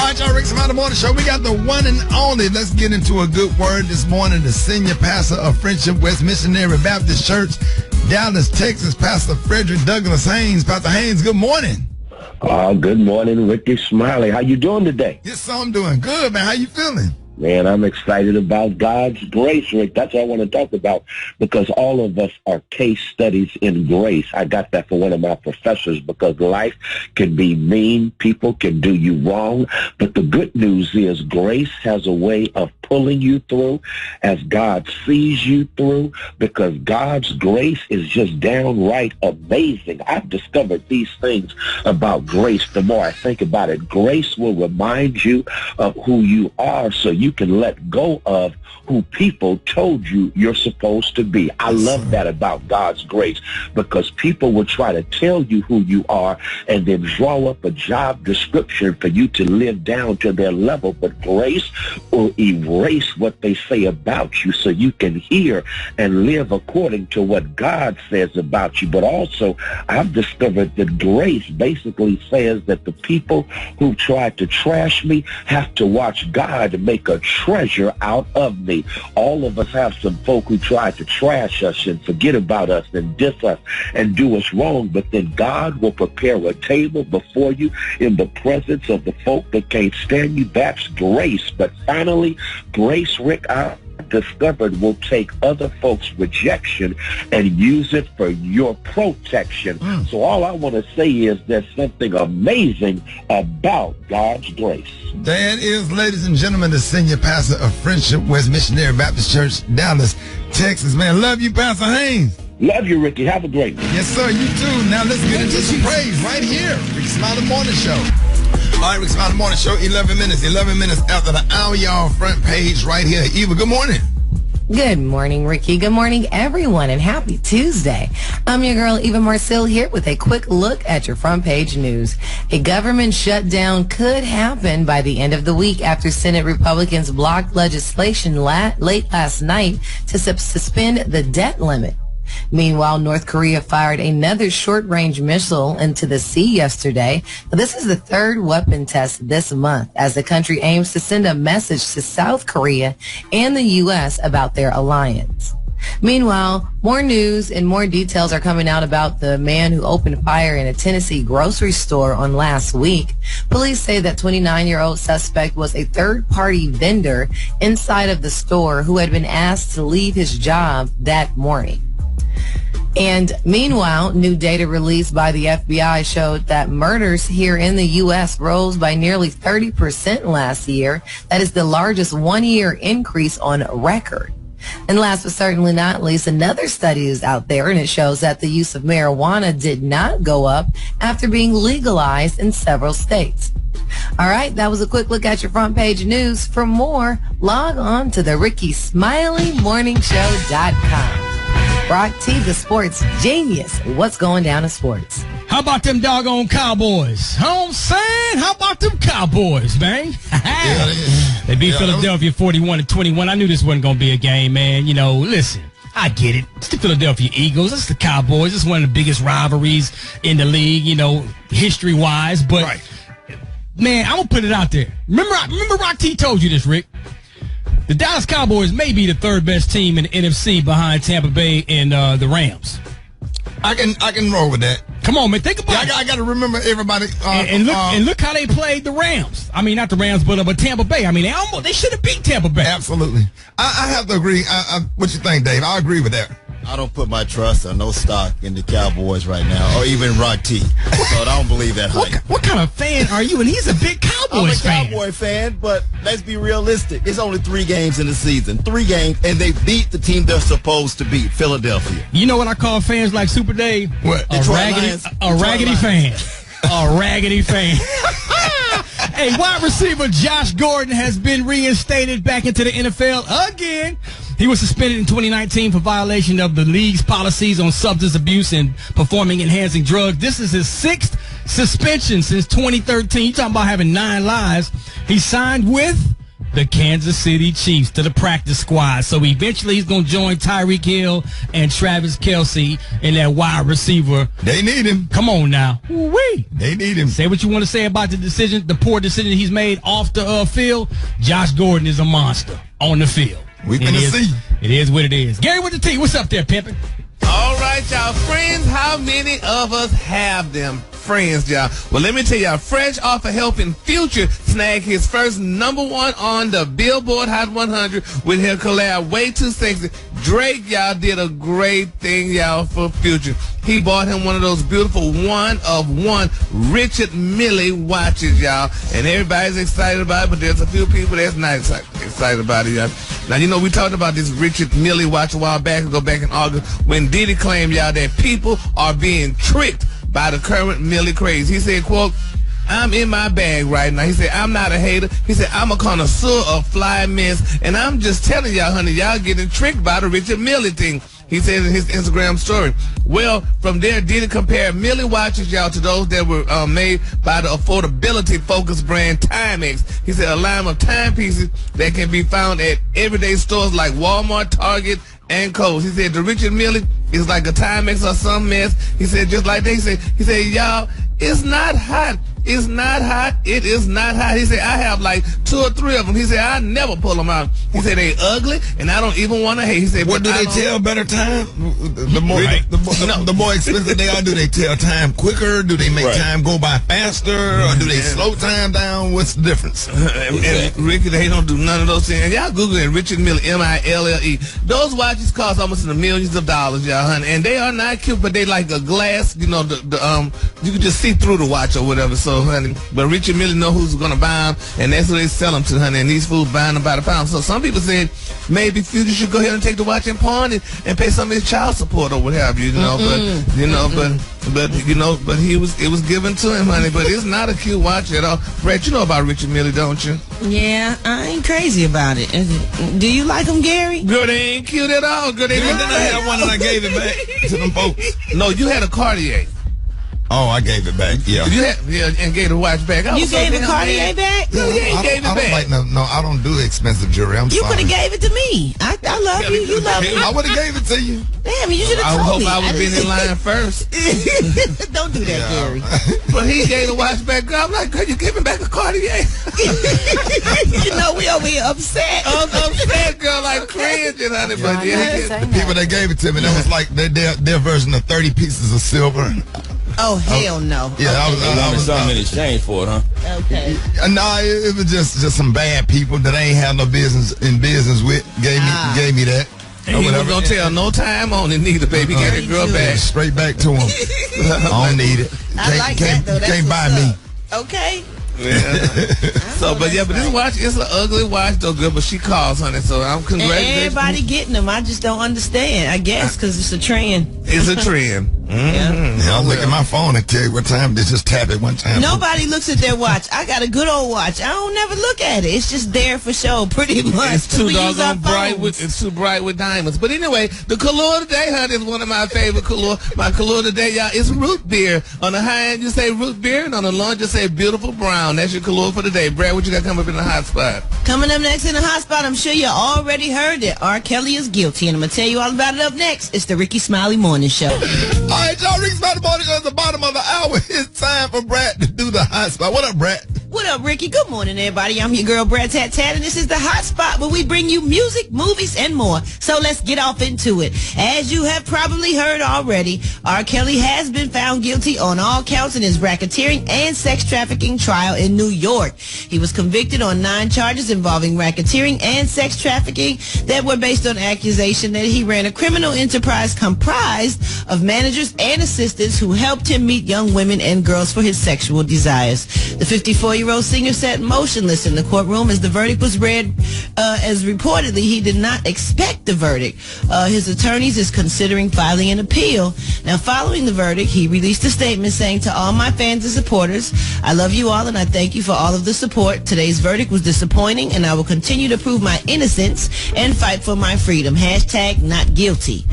right, y'all, Rickey Smiley Morning Show. We got the one and only. Let's get into a good word this morning. The senior pastor of Friendship West Missionary Baptist Church, Dallas, Texas, Pastor Frederick Douglass Haynes. Pastor Haynes, good morning. Good morning, Rickey Smiley. How you doing today? Yes, so I'm doing good, man. How you feeling? Man, I'm excited about God's grace, Rick. That's what I want to talk about, because all of us are case studies in grace. I got that for one of my professors, because life can be mean. People can do you wrong. But the good news is grace has a way of pulling you through as God sees you through, because God's grace is just downright amazing. I've discovered these things about grace. The more I think about it, grace will remind you of who you are, so you can let go of who people told you you're supposed to be. I love that about God's grace, because people will try to tell you who you are and then draw up a job description for you to live down to their level. But grace will erase what they say about you, so you can hear and live according to what God says about you. But also, I've discovered that grace basically says that the people who tried to trash me have to watch God make a treasure out of me. All of us have some folk who try to trash us and forget about us and diss us and do us wrong, but then God will prepare a table before you in the presence of the folk that can't stand you. That's grace. But finally, grace, Rick, I discovered, will take other folks' rejection and use it for your protection. So all I want to say is there's something amazing about God's grace. That is, ladies and gentlemen, the senior pastor of Friendship West Missionary Baptist Church, Dallas, Texas. Man, love you, Pastor Haynes. Love you, Ricky. Have a great one. Yes, sir. You too. Now let's get into some praise right here. Rickey Smiley Morning Show. All right, Rickey Smiley Morning Show, 11 minutes after the hour, y'all. Front page right here. Eva, good morning. Good morning, Ricky. Good morning, everyone, and happy Tuesday. I'm your girl, Eva Marcille, here with a quick look at your front page news. A government shutdown could happen by the end of the week after Senate Republicans blocked legislation late last night to suspend the debt limit. Meanwhile, North Korea fired another short-range missile into the sea yesterday. This is the third weapon test this month as the country aims to send a message to South Korea and the U.S. about their alliance. Meanwhile, more news and more details are coming out about the man who opened fire in a Tennessee grocery store on last week. Police say that 29-year-old suspect was a third-party vendor inside of the store who had been asked to leave his job that morning. And meanwhile, new data released by the FBI showed that murders here in the U.S. rose by nearly 30% last year. That is the largest one-year increase on record. And last but certainly not least, another study is out there, and it shows that the use of marijuana did not go up after being legalized in several states. All right, that was a quick look at your front page news. For more, log on to the RickeySmileyMorningShow.com. Brock T, the sports genius. What's going down in sports? How about them doggone Cowboys? You know what I'm saying? How about them Cowboys, man? They beat Philadelphia 41-21. I knew this wasn't going to be a game, man. You know, listen, I get it. It's the Philadelphia Eagles. It's the Cowboys. It's one of the biggest rivalries in the league, you know, history-wise. But, man, I'm going to put it out there. Remember Rock T told you this, Rick. The Dallas Cowboys may be the third best team in the NFC behind Tampa Bay and the Rams. I can roll with that. Come on, man. Think about it. I got to remember everybody. And look how they played the Rams. I mean, not the Rams, but Tampa Bay. I mean, they should have beat Tampa Bay. Absolutely. I have to agree. What you think, Dave? I agree with that. I don't put my trust or no stock in the Cowboys right now, or even Rock T. So I don't believe that hype. What kind of fan are you? And he's a big Cowboys fan. I'm a Cowboy fan, but let's be realistic. It's only 3 games in the season. 3 games, and they beat the team they're supposed to beat, Philadelphia. You know what I call fans like Super Dave? What? A raggedy fan. A raggedy fan. Hey, wide receiver Josh Gordon has been reinstated back into the NFL again. He was suspended in 2019 for violation of the league's policies on substance abuse and performing-enhancing drugs. This is his 6th suspension since 2013. You're talking about having 9 lives. He signed with the Kansas City Chiefs to the practice squad. So eventually he's going to join Tyreek Hill and Travis Kelce in that wide receiver. They need him. Come on now. Woo-wee. They need him. Say what you want to say about the poor decision he's made off the field. Josh Gordon is a monster on the field. We finna see. It is what it is. Gary with the T. What's up there, pimpin'? All right, y'all. Friends, how many of us have them? Friends, y'all. Well, let me tell y'all, fresh off of helping Future snag his first #1 on the Billboard Hot 100 with her collab Way Too Sexy, Drake, y'all, did a great thing, y'all, for Future. He bought him one of those beautiful one-of-one Richard Mille watches, y'all, and everybody's excited about it, but there's a few people that's not excited about it, y'all. Now, you know, we talked about this Richard Mille watch a while back, go back in August, when Diddy claimed, y'all, that people are being tricked by the current Mille craze. He said, quote, "I'm in my bag right now." He said, "I'm not a hater." He said, "I'm a connoisseur of fly mess, and I'm just telling y'all, honey, y'all getting tricked by the Richard Mille thing." He said in his Instagram story. Well, from there, Diddy compared Mille watches, y'all, to those that were made by the affordability-focused brand Timex. He said, a line of timepieces that can be found at everyday stores like Walmart, Target, and Kohl's. He said, the Richard Mille is like a Timex or some mess. He said, just like they said, he said, y'all, it's not hot. It's not hot. It is not hot. He said, I have like 2 or 3 of them. He said, I never pull them out. He said, they ugly, and I don't even want to hate. He said, what do they tell better time? The more expensive they are, do they tell time quicker? Do they make time go by faster? Or do they slow time down? What's the difference? And Ricky, they don't do none of those things. And y'all Google it, Richard Mille, Mille. Those watches cost almost in the millions of dollars, y'all, honey. And they are not cute, but they like a glass, you know, you can just see through the watch or whatever. So, honey, but Richard Mille know who's going to buy them, and that's what they sell them to, honey, and these fools buying them by the pound. So some people said maybe Future should go ahead and take the watch and pawn it and pay some of his child support or what have you, you know, but it was given to him, honey, but it's not a cute watch at all. Brett, you know about Richard Mille, don't you? Yeah, I ain't crazy about it. Do you like them, Gary? Girl, they ain't cute at all. Girl, they then I had one and I gave it back to them folks. No, you had a Cartier. Oh, I gave it back. Yeah. And gave the watch back. You gave the Cartier back? No, you ain't gave it back. I don't do expensive jewelry. I'm sorry. You could have gave it to me. I love you. You love me. I would have gave it to you. Damn, you should have told me. I would have been in line first. Don't do that, Gary. But he gave the watch back. Girl, I'm like, girl, you giving back a Cartier? You know, we over here upset. I'm upset, girl, like cringing, honey. But the people that gave it to me, that was like their version of 30 pieces of silver. Oh, hell no. Yeah, I was something in exchange for it, huh? Okay. No, it was just some bad people that I ain't had no business with. Gave me that. And he was gonna tell no time on it neither, baby. Get that girl back. Straight back to him. I don't need it. Can't buy me. Okay. Yeah. But this watch is an ugly watch though, good. But she calls, honey. So I'm congratulating. Everybody getting them. I just don't understand. I guess because it's a trend. It's a trend. Yeah, I'll look at my phone and tell you what time. Just tap it one time. Nobody looks at their watch. I got a good old watch. I don't never look at it. It's just there for show, pretty much. It's too doggone bright. It's too bright with diamonds. But anyway, the color today, honey, is one of my favorite color. My color today, y'all, is root beer. On the high end, you say root beer, and on the low end, you say beautiful brown. That's your color for today. Brad, what you got coming up in the hot spot? Coming up next in the hot spot, I'm sure you already heard that R. Kelly is guilty, and I'm gonna tell you all about it up next. It's the Rickey Smiley Morning Show. All right, y'all, Rickey Smiley Morning Show at the bottom of the hour. It's time for Brad to do the hot spot. What up, Brad? What up, Ricky? Good morning, everybody. I'm your girl, Brad Tat Tat, and this is the hot spot where we bring you music, movies, and more. So let's get off into it. As you have probably heard already, R. Kelly has been found guilty on all counts in his racketeering and sex trafficking trial in New York. He was convicted on 9 charges involving racketeering and sex trafficking that were based on accusation that he ran a criminal enterprise comprised of managers and assistants who helped him meet young women and girls for his sexual desires. The 54-year-old singer sat motionless in the courtroom as the verdict was read, as reportedly he did not expect the verdict. His attorneys is considering filing an appeal. Now, following the verdict, he released a statement saying, "To all my fans and supporters, I love you all and I thank you for all of the support. Today's verdict was disappointing and I will continue to prove my innocence and fight for my freedom. Hashtag not guilty."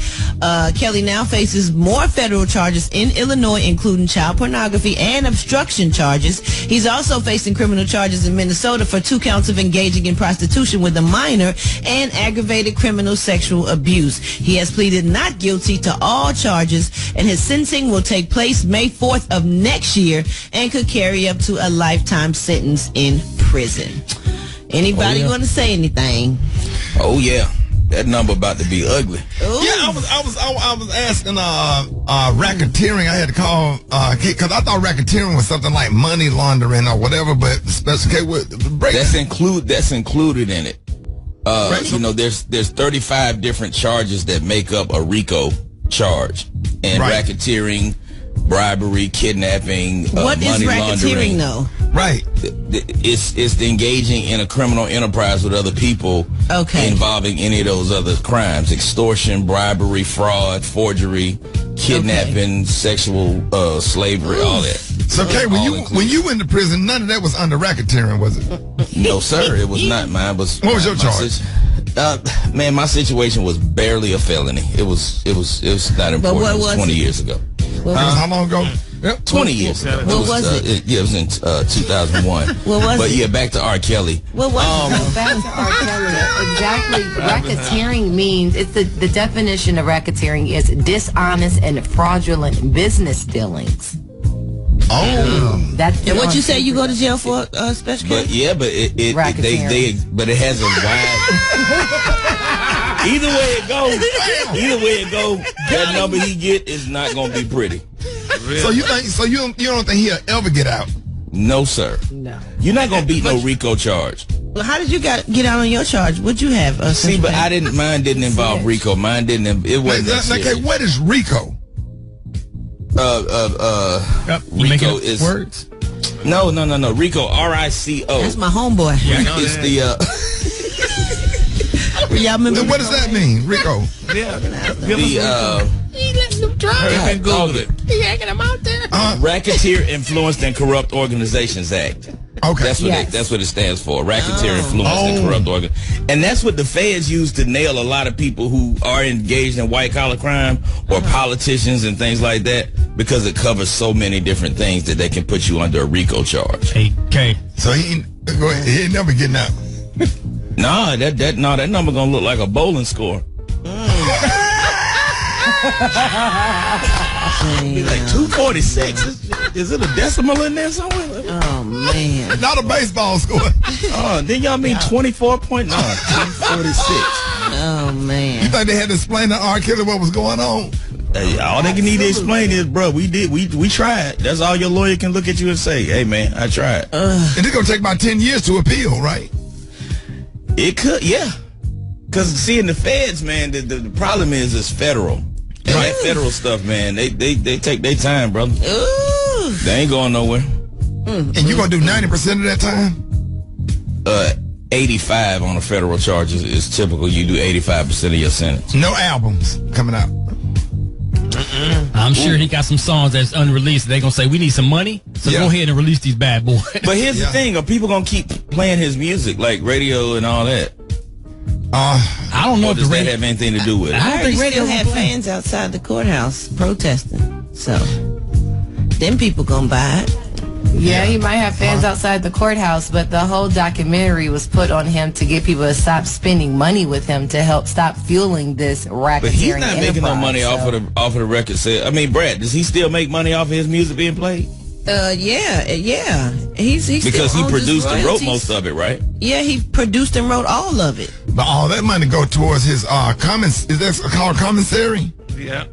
Kelly now faces more federal charges in Illinois, including child pornography and obstruction charges. He's also facing facing criminal charges in Minnesota for 2 counts of engaging in prostitution with a minor and aggravated criminal sexual abuse. He has pleaded not guilty to all charges, and his sentencing will take place May 4th of next year and could carry up to a lifetime sentence in prison. Anybody want to say anything? Oh yeah, that number about to be ugly. Ooh. Yeah, I was asking racketeering. I had to call because I thought racketeering was something like money laundering or whatever, but special case with that's included in it. You know, there's 35 different charges that make up a RICO charge, and racketeering, bribery, kidnapping, what money is racketeering laundering. though? Right. It's the engaging in a criminal enterprise with other people involving any of those other crimes. Extortion, bribery, fraud, forgery, kidnapping, sexual slavery, all that. So, Kay, when you went to prison, none of that was under racketeering, was it? No, sir. It was not. Mine was. What was your charge? Man, my situation was barely a felony. It was not important. It was 20 years ago. How long ago? 20 years ago. What was it? It was in 2001. What was but it? yeah, back to R. Kelly. What was it? Back to R. Kelly. Exactly. Racketeering means, it's the definition of racketeering is dishonest and fraudulent business dealings. Oh, that's And what you say you go to jail for, special But case? yeah, but but it has a wide. Either way it goes, that number he get is not gonna be pretty. so you don't think he'll ever get out? No, sir. No. You're not gonna beat no RICO charge. Well, how did you get out on your charge? What'd you have? See, but mine didn't involve RICO. Mine didn't. It wasn't that serious. Okay, what is RICO? RICO is words. No. RICO, RICO. That's my homeboy. It's Y'all remember? What does that mean, RICO? Racketeer Influenced and Corrupt Organizations Act. Okay, that's what it stands for. Racketeer Influenced and Corrupt Organizations, and that's what the feds use to nail a lot of people who are engaged in white collar crime or politicians and things like that, because it covers so many different things that they can put you under a RICO charge. Hey, Kay. So he ain't never getting out. Nah, that number gonna look like a bowling score. Be like 246. Is it a decimal in there somewhere? Oh man, not a baseball score. Oh, then y'all mean 24.9, 246. Oh man. You think they had to explain to R. Kelly what was going on? All they need to explain is, bro, we tried. That's all your lawyer can look at you and say, hey man, I tried. And it's gonna take about 10 years to appeal, right? It could, yeah. Because see, in the feds, man, the problem is it's federal. And that federal stuff, man, they take their time, brother. Ooh. They ain't going nowhere. And you gonna do 90% of that time? 85 on a federal charge is typical. You do 85% of your sentence. No albums coming out. I'm sure he got some songs that's unreleased. They're going to say, we need some money, so go ahead and release these bad boys. But here's the thing. Are people going to keep playing his music, like radio and all that? I don't know if does that have anything to do with it? I heard radio had fans outside the courthouse protesting. So, them people gonna buy it. Yeah, he might have fans outside the courthouse, but the whole documentary was put on him to get people to stop spending money with him to help stop fueling this racketeering. But he's not making no money off of the record sale. I mean, Brad, does he still make money off of his music being played? Yeah. He's because he produced and wrote royalties. most of it, right? Yeah, he produced and wrote all of it. But all that money go towards his comments. Is that called commissary? Yeah.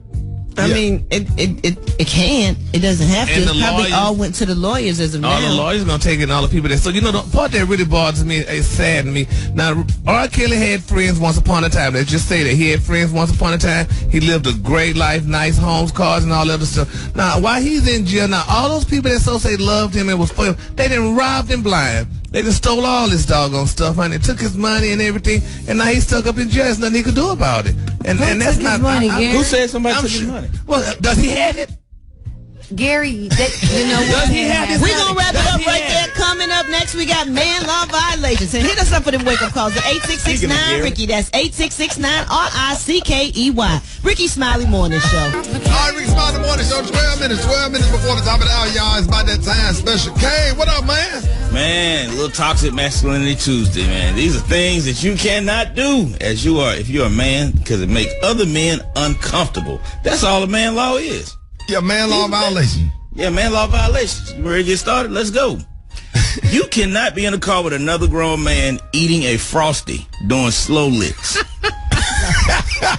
I mean, it can. It doesn't have to. And It probably all went to the lawyers as of now. All the lawyers gonna take it, and all the people that. So the part that really bothers me, is sad to me. Now, R. Kelly had friends once upon a time. Let's just say that he had friends once upon a time. He lived a great life, nice homes, cars, and all that other stuff. Now, while he's in jail, now all those people that say loved him and was for him, they done robbed him blind. They just stole all this doggone stuff, honey. Took his money and everything, and now he's stuck up in jail. There's nothing he could do about it. And that's not money, who said somebody took his money? Well, does he have it? Gary, you know what? We're going to wrap it up right there. Coming up next, we got man law violations. And hit us up for them wake-up calls at 8669-RICKY. That's 8669-RICKEY. Rickey Smiley Morning Show. All right, Rickey Smiley Morning Show, 12 minutes before the top of the hour, y'all. It's about that time. Special K, what up, man? Man, a little toxic masculinity Tuesday, man. These are things that you cannot do if you're a man, because it makes other men uncomfortable. That's all a man law is. Yeah, man law violation. Yeah, man law violations. You ready to get started? Let's go. You cannot be in a car with another grown man eating a Frosty doing slow licks.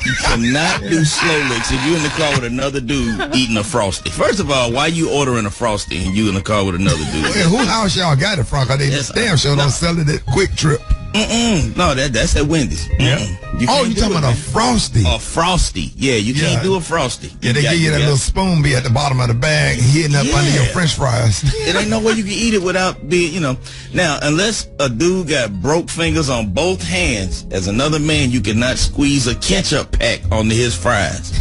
You cannot do slow licks if you're in the car with another dude eating a Frosty. First of all, why you ordering a Frosty and you in the car with another dude? Well, who house y'all got it from? Cause they damn sure don't sell it at Quick Trip. No, that's at Wendy's. Yeah. You talking about a Frosty? A Frosty. Yeah, you can't do a Frosty. Yeah, they give you that little spoon be at the bottom of the bag hitting up under your French fries. It ain't no way you can eat it without being, Now, unless a dude got broke fingers on both hands, as another man, you cannot squeeze a ketchup pack onto his fries.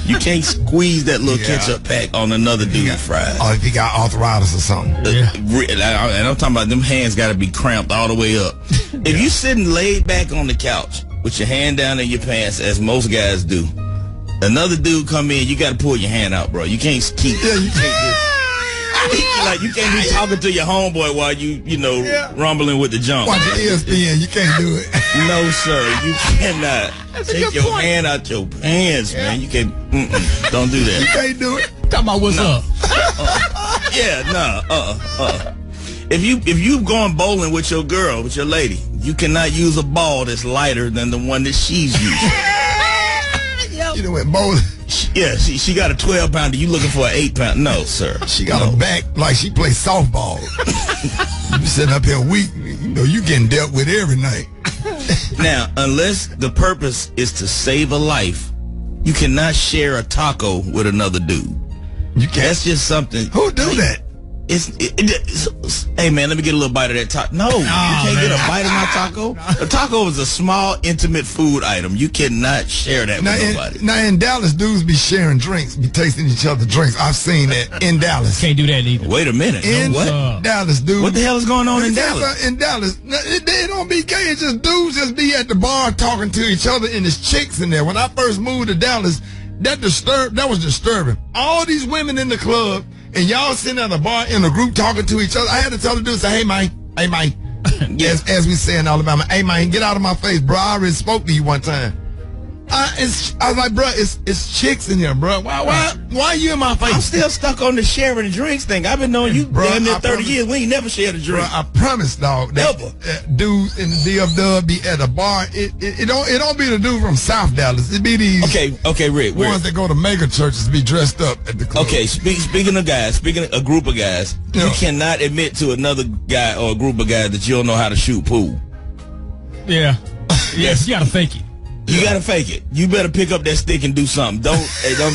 You can't squeeze that little ketchup pack on another dude's fries. Oh, if he got arthritis or something. And I'm talking about them hands got to be cramped all the way up. If you sitting laid back on the couch with your hand down in your pants, as most guys do, another dude come in, you got to pull your hand out, bro. You can't keep. Yeah, you can't just. Like, you can't be talking to your homeboy while you rumbling with the junk. Watch your ESPN. You can't do it. No, sir. You cannot. Take your hand out your pants, man. You can't. Don't do that. You can't do it. Talk about what's up. If you going bowling with your girl, with your lady, you cannot use a ball that's lighter than the one that she's using. You know what, bowling? Yeah, she got a 12-pounder. You looking for an 8-pounder? No, sir. She got a back like she plays softball. You sitting up here weak. You getting dealt with every night. Now, unless the purpose is to save a life, you cannot share a taco with another dude. You can't. That's just something. Who do that? Hey, man, let me get a little bite of that taco. No, you can't get a bite of my taco. A taco is a small, intimate food item. You cannot share that with nobody. Now, in Dallas, dudes be sharing drinks, be tasting each other's drinks. I've seen that in Dallas. Can't do that either. Wait a minute. In Dallas, dude. What the hell is going on in Dallas? In Dallas, they don't be gay. It's just dudes just be at the bar talking to each other, and there's chicks in there. When I first moved to Dallas, that was disturbing. All these women in the club, and y'all sitting at a bar in a group talking to each other. I had to tell the dude, say, hey, man. As we say in Alabama, hey, man, get out of my face, bro. I already spoke to you one time. I was like, bro, it's chicks in here, bro. Why are you in my face? I'm still stuck on the sharing the drinks thing. I've been knowing you damn near 30 years. We ain't never shared a drink. Bro, I promise, dog. Never. Dudes in the DFW be at a bar. It don't be the dude from South Dallas. It be these okay, Rick. Ones that go to mega churches be dressed up at the club. Okay, speaking of a group of guys, you cannot admit to another guy or a group of guys that you don't know how to shoot pool. Yeah. Yes, you gotta fake it. You gotta fake it. You better pick up that stick and do something. Don't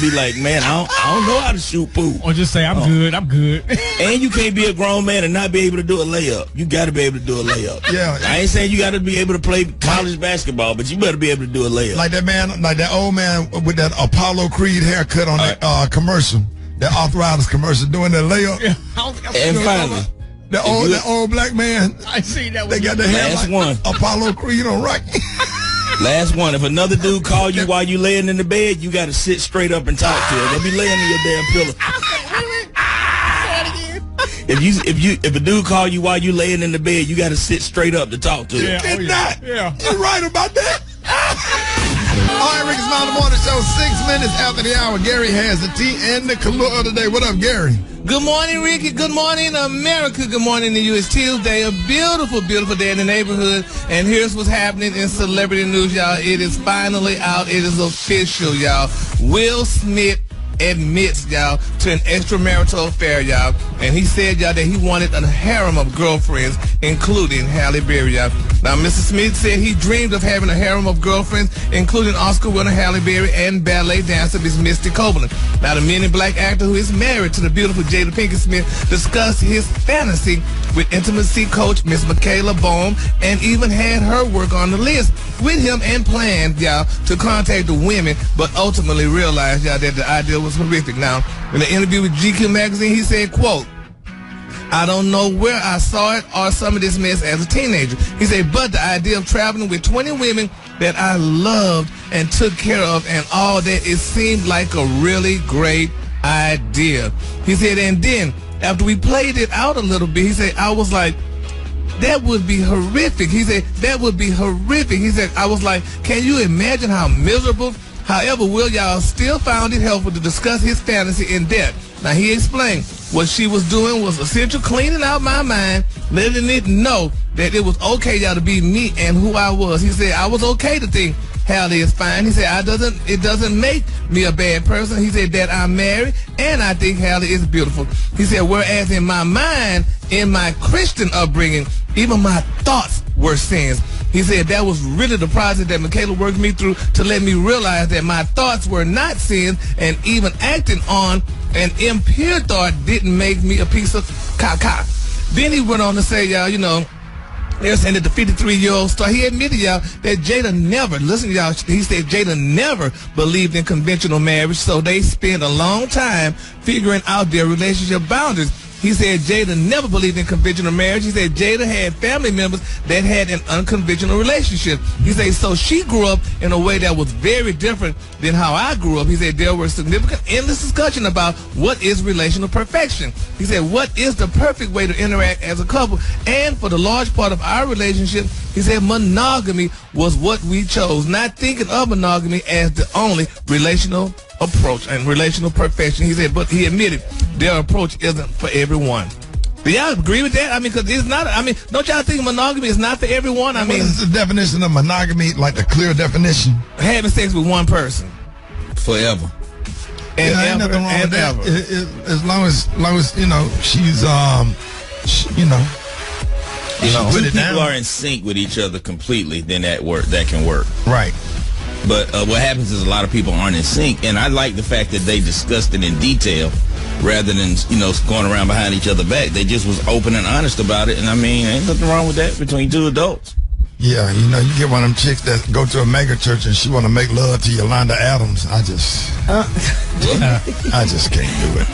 be like, man, I don't know how to shoot pool. Or just say, I'm good. And you can't be a grown man and not be able to do a layup. You gotta be able to do a layup. Yeah. I ain't saying you gotta be able to play college basketball, but you better be able to do a layup. Like that old man with that Apollo Creed haircut on that commercial, that arthritis commercial, doing that layup. Yeah. And finally, that old black man. I see that. They got the hair last like one. Apollo Creed on right. Last one. If another dude call you while you laying in the bed, you got to sit straight up and talk to him. Don't be laying in your damn pillow. If a dude call you while you laying in the bed, you got to sit straight up to talk to him. Yeah. You're right about that. All right, Rickey Smiley Morning Show, 6 minutes after the hour. Gary has the tea and the color of the day. What up, Gary? Good morning, Ricky. Good morning, America. Good morning to you. It's Tuesday, a beautiful, beautiful day in the neighborhood. And here's what's happening in celebrity news, y'all. It is finally out. It is official, y'all. Will Smith admits, y'all, to an extramarital affair, y'all. And he said, y'all, that he wanted a harem of girlfriends, including Halle Berry, y'all. Now, Mr. Smith said he dreamed of having a harem of girlfriends, including Oscar winner Halle Berry and ballet dancer Miss Misty Copeland. Now, the Men in Black actor who is married to the beautiful Jada Pinkett Smith discussed his fantasy with intimacy coach Miss Michaela Bohm and even had her work on the list with him and planned, y'all, to contact the women, but ultimately realized, y'all, that the idea was was horrific. Now, in the interview with GQ magazine, he said, quote, I don't know where I saw it or some of this mess as a teenager. He said, but the idea of traveling with 20 women that I loved and took care of and all that, it seemed like a really great idea. He said, and then after we played it out a little bit, he said, I was like, that would be horrific. He said, that would be horrific. He said, I was like, can you imagine how miserable? However, Will y'all still found it helpful to discuss his fantasy in depth. Now, he explained what she was doing was essential cleaning out my mind, letting it know that it was okay, y'all, to be me and who I was. He said, I was okay to think Hallie is fine. He said, it doesn't make me a bad person. He said that I'm married and I think Hallie is beautiful. He said, whereas in my mind, in my Christian upbringing, even my thoughts were sins. He said that was really the process that Michaela worked me through to let me realize that my thoughts were not sins, and even acting on an impure thought didn't make me a piece of caca. Then he went on to say, y'all, you know, they're saying that the 53-year-old star, he admitted, y'all, that Jada never, listen to y'all, he said Jada never believed in conventional marriage, so they spent a long time figuring out their relationship boundaries. He said Jada never believed in conventional marriage. He said Jada had family members that had an unconventional relationship. He said so she grew up in a way that was very different than how I grew up. He said there were significant, endless discussion about what is relational perfection. He said what is the perfect way to interact as a couple. And for the large part of our relationship, he said monogamy was what we chose, not thinking of monogamy as the only relational approach and relational perfection. He said, but he admitted their approach isn't for everyone. Do y'all agree with that? I mean, because it's not, I mean, don't y'all think monogamy is not for everyone? I mean, what is the definition of monogamy, like the clear definition? Having sex with one person. Forever. And yeah, ain't nothing wrong with that. As long as, you know, she's, you know, two people are in sync with each other completely, then that can work. Right. But what happens is a lot of people aren't in sync, and I like the fact that they discussed it in detail rather than, you know, going around behind each other back. They just was open and honest about it, and I mean, ain't nothing wrong with that between two adults. Yeah, you know, you get one of them chicks that go to a mega church and she want to make love to Yolanda Adams. I just can't do it.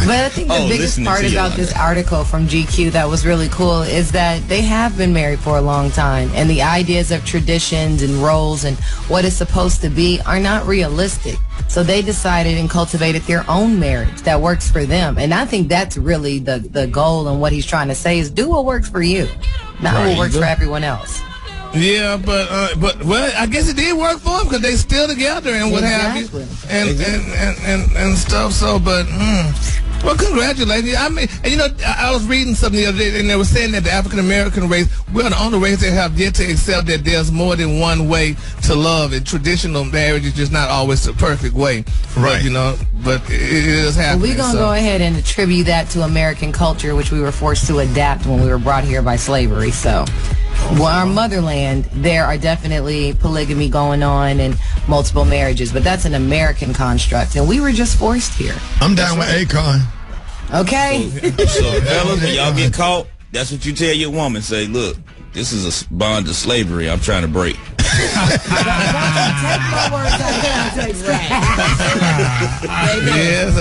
But I think the biggest part about this article from GQ that was really cool is that they have been married for a long time, and the ideas of traditions and roles and what it's supposed to be are not realistic. So they decided and cultivated their own marriage that works for them. And I think that's really the goal, and what he's trying to say is do what works for you, not what works for everyone else. Yeah, but well, I guess it did work for them because they still together and what have you, and stuff. So, but well, congratulations. I mean, and you know, I was reading something the other day, and they were saying that the African American race, we're the only race that have yet to accept that there's more than one way to love, and traditional marriage is just not always the perfect way. Right. But, you know, but it is happening. Well, we're gonna go ahead and attribute that to American culture, which we were forced to adapt when we were brought here by slavery. So. Well, our motherland, there are definitely polygamy going on and multiple marriages, but that's an American construct, and we were just forced here. I'm down with Akon. Okay. So fellas, when y'all get caught, that's what you tell your woman. Say, look, this is a bond of slavery I'm trying to break. Take my words out of context. Yes,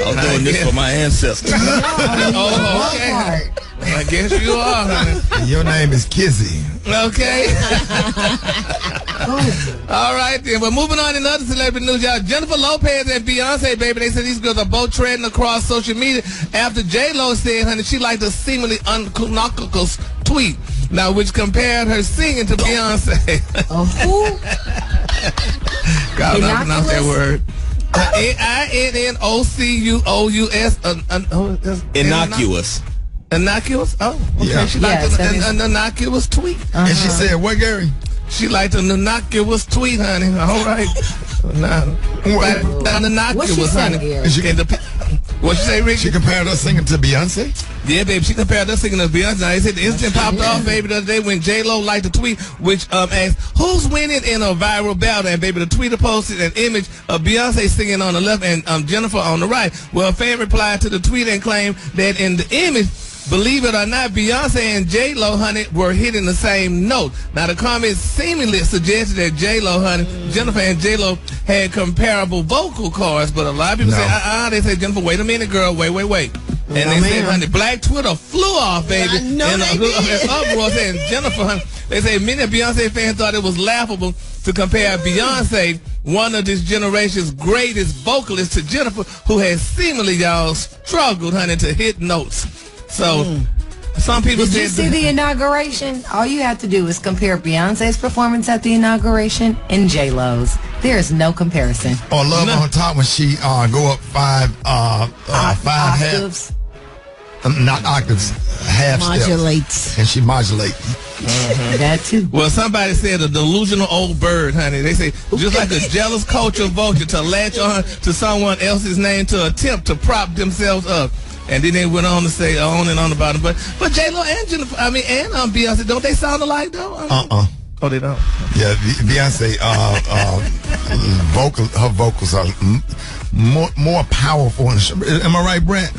I'm doing this for my ancestors. Oh, okay. I guess you are, honey. Your name is Kizzy. Okay. All right, then. But moving on in other celebrity news, y'all. Jennifer Lopez and Beyonce, baby, they said these girls are both trending across social media after J-Lo said, honey, she liked a seemingly uncanonical tweet, now which compared her singing to Beyonce. Who? God, I pronounce that word. Innocuous. Innocuous. Innocuous? Oh, okay. Yeah. She liked an innocuous tweet. And she said, what, Gary? She liked an innocuous tweet, honey. All right. An innocuous, honey. What she say, Ricky? She compared her singing to Beyonce? Yeah, baby. She compared her singing to Beyonce. They said the instant popped off, baby, the other day when J-Lo liked the tweet, which asked, who's winning in a viral battle? And, baby, the tweeter posted an image of Beyonce singing on the left and Jennifer on the right. Well, a fan replied to the tweet and claimed that in the image, believe it or not, Beyonce and J-Lo, honey, were hitting the same note. Now, the comments seemingly suggested that J-Lo, honey, Jennifer and J-Lo had comparable vocal cords, but a lot of people say, they say, Jennifer, wait a minute, girl, wait. And they said, honey, Black Twitter flew off, baby. I know and they did. uproar saying, Jennifer, honey, they say many Beyonce fans thought it was laughable to compare Beyonce, one of this generation's greatest vocalists, to Jennifer, who has seemingly, y'all, struggled, honey, to hit notes. So, some people Did you see the inauguration? All you have to do is compare Beyonce's performance at the inauguration and J-Lo's. There is no comparison. Or Love on Top when she go up five octaves. Not octaves, half Modulates. steps. And she modulates. That too. Well, somebody said a delusional old bird, honey. They say just like a jealous culture vulture to latch on to someone else's name to attempt to prop themselves up. And then they went on to say on and on about it. But J-Lo and Jennifer, and Beyonce, don't they sound alike though? Oh, they don't. Yeah, Beyonce, her vocals are more powerful. Am I right, Brent?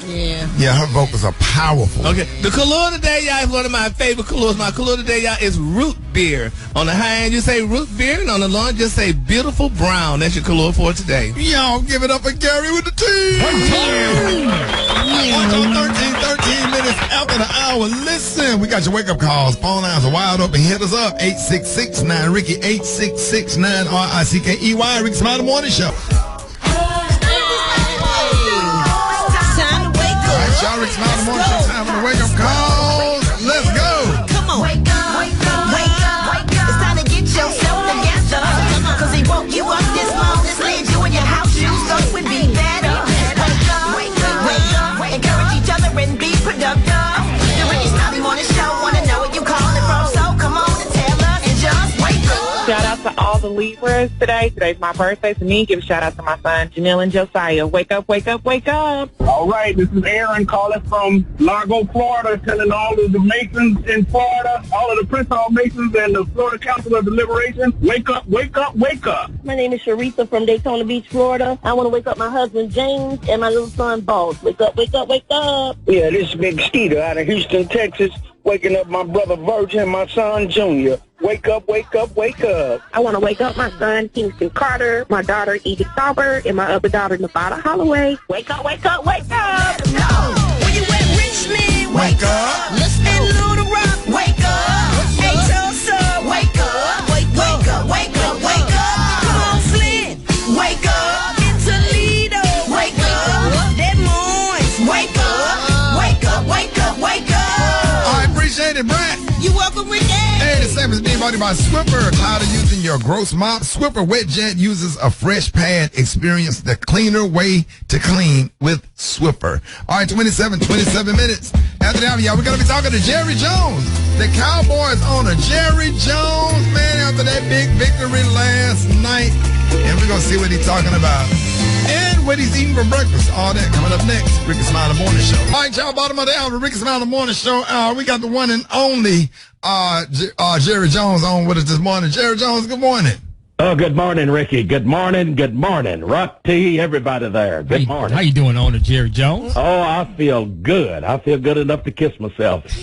Yeah. Yeah, her vocals are powerful. Okay. The color today, y'all, is one of my favorite colors. My color today, y'all, is root beer. On the high end, you say root beer, and on the low end, just say beautiful brown. That's your color for today. Y'all give it up for Gary with the team. 13 minutes after the hour. Listen, we got your wake-up calls. Phone lines are wide open. Hit us up. 866-9-RICKY, 866-9-RICKEY. Rickey Smiley Morning Show. Y'all, Rickey Smiley Morning Show, time for the wake-up calls. Let's go. Come on. Wake up. It's time to get yourself together. Cause he woke you up this morning, slid you in your house shoes, so it would be better. Wake up. Encourage each other and be productive. The Rickey Smiley Morning Show, wanna know what you calling from, so come on and tell us and just wake up. Shout out to all the Libras today. Today's my birthday, so me give a shout out to my son, Janelle and Josiah. Wake up. All right, this is Aaron calling from Largo, Florida, telling all of the Masons in Florida, all of the Prince Hall Masons and the Florida Council of Deliberation, wake up. My name is Sharitha from Daytona Beach, Florida. I want to wake up my husband, James, and my little son, Boss. Wake up. Yeah, this is Big Skeeter out of Houston, Texas, waking up my brother Virgin and my son, Junior. Wake up. I want to wake up my son, Kingston Carter, my daughter, Edith Sauber, and my other daughter, Nevada Holloway. Wake up. Where you at, Richmond? Wake up. And Little Rock, wake up. Hey, Tulsa, wake up. Wake up. Come on, Flint, wake up. In Toledo, wake up. Des Moines, wake up. I appreciate it, Brent. You welcome, Ricky. Hey, the segment is being brought to you by Swiffer. Tired of using your gross mop? Swiffer Wet Jet uses a fresh pad. Experience the cleaner way to clean with Swiffer. All right, 27 minutes. After that, y'all, we're going to be talking to Jerry Jones, the Cowboys owner. Jerry Jones, man, after that big victory last night. And we're going to see what he's talking about. And what he's eating for breakfast. All that coming up next. Rickey Smiley Morning Show. All right, y'all, bottom of the hour, Rickey Smiley Morning Show. We got the one and only Jerry Jones on with us this morning. Jerry Jones, good morning. Oh, good morning, Ricky. Good morning. Rock T, everybody there. Good morning. How you doing, owner Jerry Jones? Oh, I feel good. I feel good enough to kiss myself. Did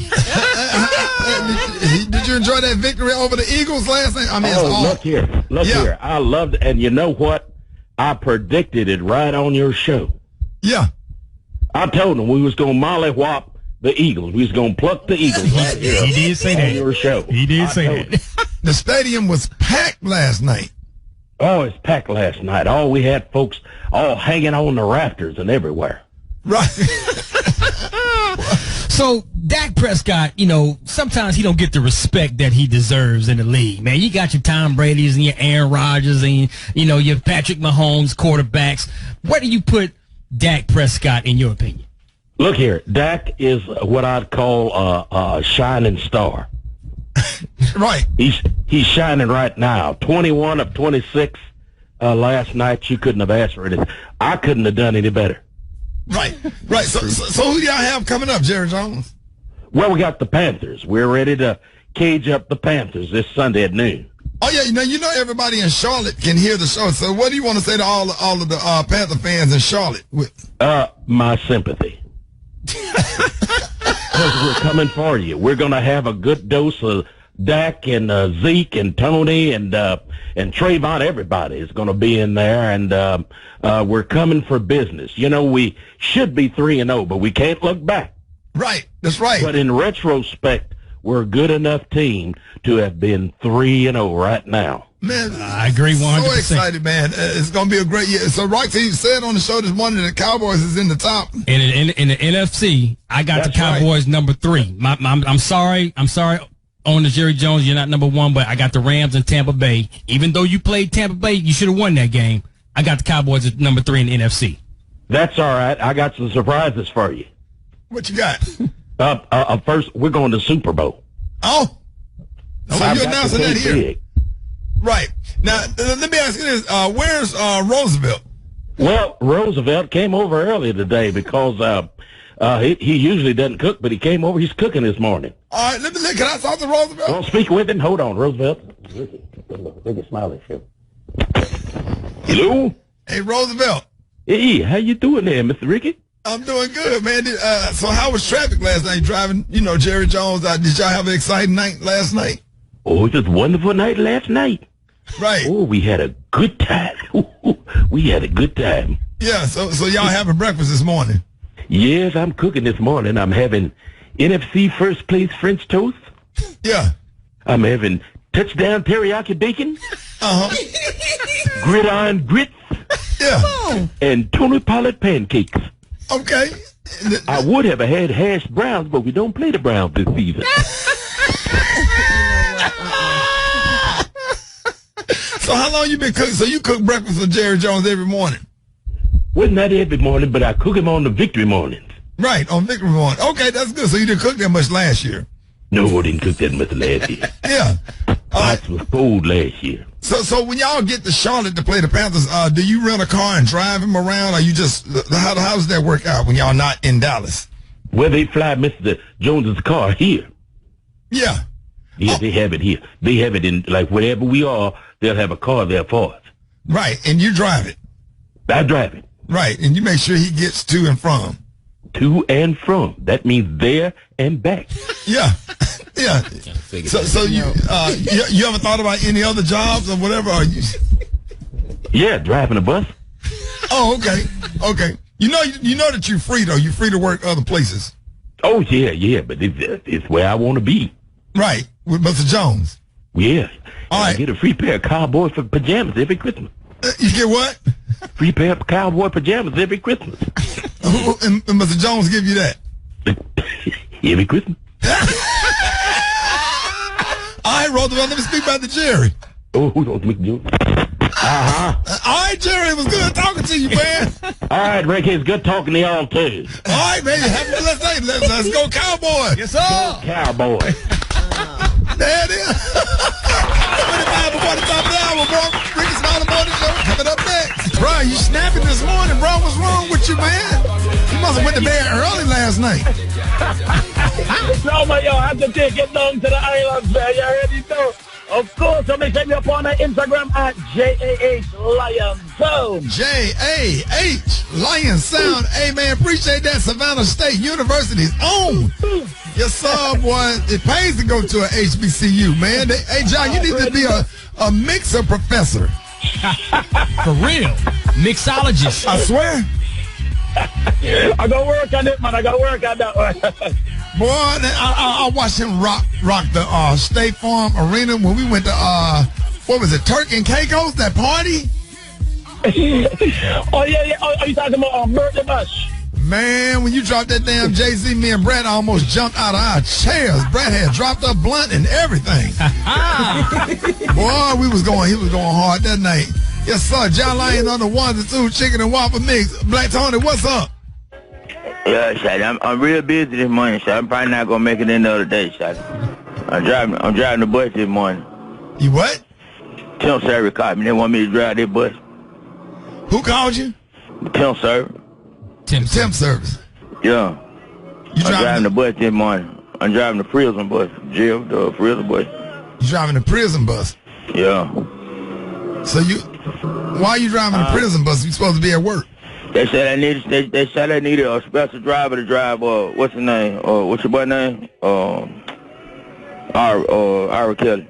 you enjoy that victory over the Eagles last night? I mean, look here. I loved it. And you know what? I predicted it right on your show. Yeah. I told them we was going to mollywop the Eagles. We was going to pluck the Eagles right here. He did say that. On your show. He did say that. The stadium was packed last night. Oh, it's packed last night. Oh, we had folks all hanging on the rafters and everywhere. Right. So, Dak Prescott, sometimes he don't get the respect that he deserves in the league, man. You got your Tom Brady's and your Aaron Rodgers and, your Patrick Mahomes quarterbacks. Where do you put Dak Prescott, in your opinion? Look here. Dak is what I'd call a shining star. Right. He's shining right now. 21 of 26 last night. You couldn't have asked for it. I couldn't have done any better. Right. So who do y'all have coming up, Jerry Jones? Well, we got the Panthers. We're ready to cage up the Panthers this Sunday at noon. Oh, yeah, everybody in Charlotte can hear the show. So what do you want to say to all of the Panther fans in Charlotte? My sympathy. Because we're coming for you. We're going to have a good dose of Dak and Zeke and Tony and Trayvon. Everybody is going to be in there, and we're coming for business. You know, we should be 3-0, but we can't look back. Right, that's right. But in retrospect, we're a good enough team to have been 3-0 right now. Man, I agree 100%. So excited, man. It's going to be a great year. So, Roxy, you said on the show this morning that the Cowboys is in the top. In the NFC, I got the Cowboys number 3. I'm sorry. On the Jerry Jones, you're not number 1, but I got the Rams and Tampa Bay. Even though you played Tampa Bay, you should have won that game. I got the Cowboys at number 3 in the NFC. That's all right. I got some surprises for you. What you got? First, we're going to Super Bowl. Oh. So you're announcing that here. Big. Right. Now, let me ask you this. Where's Roosevelt? Well, Roosevelt came over early today because he usually doesn't cook, but he came over. He's cooking this morning. All right, let me look. Can I talk to Roosevelt? Well, speak with him. Hold on, Roosevelt. Rickey Smiley show. Hello? Hey, Roosevelt. Hey, how you doing there, Mr. Rickey? I'm doing good, man. So how was traffic last night driving, Jerry Jones? Did y'all have an exciting night last night? Oh, it was a wonderful night last night. Right. Oh, we had a good time. We had a good time. Yeah, so y'all having breakfast this morning? Yes, I'm cooking this morning. I'm having NFC first place French toast. Yeah. I'm having touchdown teriyaki bacon. Uh-huh. Gridiron grits. Yeah. And Tony Pollard pancakes. Okay. I would have had hash browns, but we don't play the Browns this season. So how long you been cooking? So you cook breakfast for Jerry Jones every morning? Well, not every morning, but I cook him on the victory mornings. Right, on victory morning. Okay, that's good. So you didn't cook that much last year? No, I didn't cook that much last year. Yeah. Pots was cold last year. So when y'all get to Charlotte to play the Panthers, do you rent a car and drive him around, or you just how does that work out when y'all not in Dallas? Well, they fly Mr. Jones's car here. Yeah. Yeah, they have it here. They have it in, like, wherever we are, they'll have a car there for us. Right, and you drive it. I drive it. Right, and you make sure he gets to and from. To and from. That means there and back. Yeah. Yeah. So you ever thought about any other jobs or whatever? Or you... Yeah, driving a bus. Oh, okay. Okay. You know that you're free, though. You're free to work other places. Oh, yeah, but it's where I want to be. Right, with Mr. Jones. Yeah. All right. I get a free pair of cowboy pajamas every Christmas. You get what? Free pair of cowboy pajamas every Christmas. And Mr. Jones give you that? Every Christmas. All right, Roosevelt, let me speak about the Jerry. Oh, who don't make jokes? All right, Jerry, it was good talking to you, man. All right, Ricky, it's good talking to y'all, too. All right, man, have a blessed day. Let's go Cowboys. Yes, sir. Go Cowboy. There it is. 25 before the top of the hour, bro. Rickey Smiley Morning Show coming up next. Bro, you snapping this morning, bro. What's wrong with you, man? You must have went to bed early last night. No, man, yo, I have to take it down to the islands, man. You already know. Of course, so make sure you're on Instagram at JAH Lion Sound. JAH Lion Sound. Hey, man, appreciate that. Savannah State University's own. Yes, sir, boy. It pays to go to an HBCU, man. Hey, John, you need to be a mixer professor. For real. Mixologist. I swear. I got to work on it, man. I got to work on that one. Boy, I watched him rock the State Farm Arena when we went to, what was it, Turk and Caicos, that party? Oh, yeah. Are you talking about birthday bash? Man, when you dropped that damn Jay-Z, me and Brad almost jumped out of our chairs. Brad had dropped a blunt and everything. Boy, he was going hard that night. Yes, sir. John Lyon on the 1 and 2 chicken and waffle mix. Black Tony, what's up? Yeah, Shotty, I'm real busy this morning, so I'm probably not gonna make it in the other day, Shotty. I'm driving the bus this morning. You what? Temp service called me. They want me to drive their bus. Who called you? Temp service. Temp service. Yeah. I'm driving the bus this morning. I'm driving the prison bus. The prison bus. You driving the prison bus? Yeah. So why are you driving the prison bus? You supposed to be at work. They said I needed a special driver to drive. What's his name? What's your boy name? R. Kelly.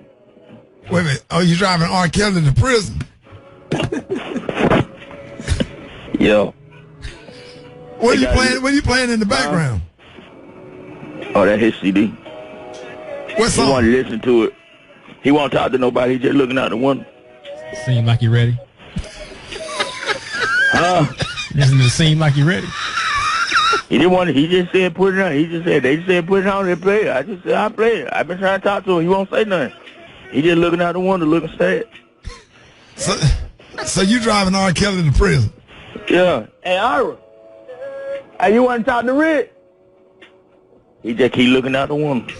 Wait a minute. Oh, you driving R. Kelly to prison? Yeah. What are you playing in the background? That's his CD. What song? He want to listen to it. He won't talk to nobody. He just looking out the window. Seem like you ready? Listen to seem like you ready? He didn't want to. He just said put it on. He just said they said put it on and play it. I just said I play it. I've been trying to talk to him. He won't say nothing. He just looking out the window, looking sad. So you driving R. Kelly to prison? Yeah. Hey, Ira. Hey, you want to talk to Rick? He just keep looking out the window.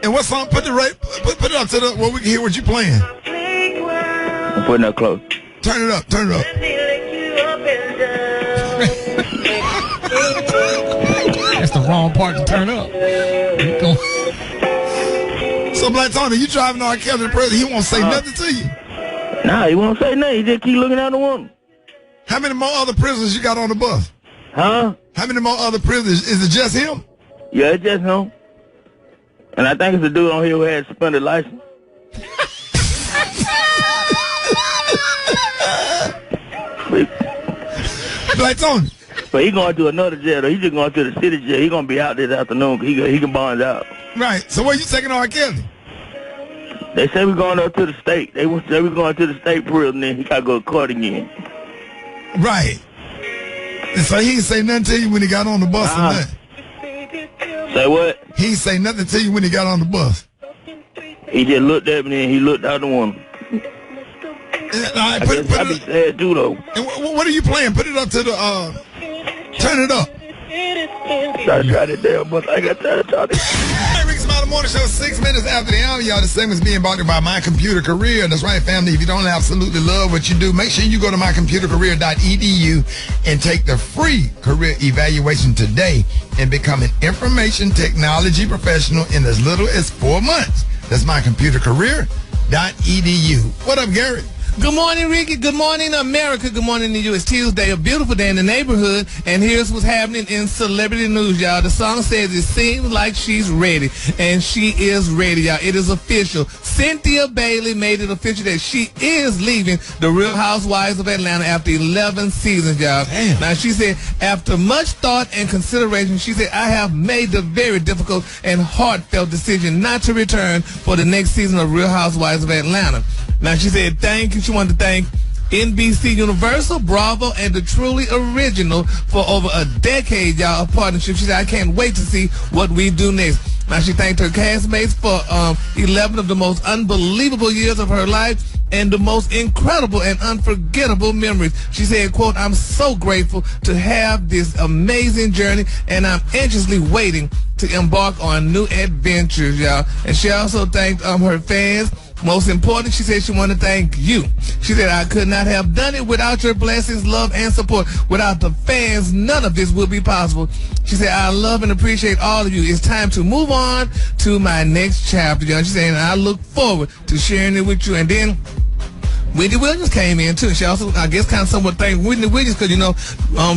And what song? Put it up to the where we can hear what you playing. I'm putting that close. Turn it up. Turn it up. That's the wrong part to turn up. So, Black Tony, you driving R. Kelly to prison? He won't say nothing to you. Nah, he won't say nothing. He just keep looking out the window. How many more other prisoners you got on the bus? Huh? How many more other prisoners? Is it just him? Yeah, it's just him. And I think it's a dude on here who had suspended license. Black Tony. But he going to another jail. Though. He just going to the city jail. He going to be out this afternoon. He can bond out. Right. So where you taking R. Kelly? They say we're going up to the state. They say we're going to the state prison. Then he got to go to court again. Right. And so he didn't say nothing to you when he got on the bus or nothing? Say what? He didn't say nothing to you when he got on the bus? He just looked at me and he looked out the window. I be sad too, though. And what are you playing? Put it up to the, turn it up. I tried it there, but I got tired of talking. Hey, Rickey Smiley Morning Show, 6 minutes after the hour, y'all. This segment's being brought to you by My Computer Career. That's right, family. If you don't absolutely love what you do, make sure you go to mycomputercareer.edu and take the free career evaluation today and become an information technology professional in as little as 4 months. That's mycomputercareer.edu. What up, Gary? Good morning, Ricky. Good morning, America. Good morning to you. It's Tuesday, a beautiful day in the neighborhood, and here's what's happening in celebrity news, y'all. The song says it seems like she's ready, and she is ready, y'all. It is official. Cynthia Bailey made it official that she is leaving the Real Housewives of Atlanta after 11 seasons, y'all. Damn. Now, she said, after much thought and consideration, she said, I have made the very difficult and heartfelt decision not to return for the next season of Real Housewives of Atlanta. Now, she said, thank you. She wanted to thank NBC Universal, Bravo, and the Truly Original for over a decade, y'all, of partnership. She said, I can't wait to see what we do next. Now, she thanked her castmates for 11 of the most unbelievable years of her life and the most incredible and unforgettable memories. She said, quote, I'm so grateful to have this amazing journey, and I'm anxiously waiting to embark on new adventures, y'all. And she also thanked her fans. Most important, she said she wanted to thank you. She said, I could not have done it without your blessings, love, and support. Without the fans, none of this would be possible. She said, I love and appreciate all of you. It's time to move on to my next chapter, y'all. She said, and I look forward to sharing it with you. And then Wendy Williams came in too. She also, I guess, kind of somewhat thanked Wendy Williams because,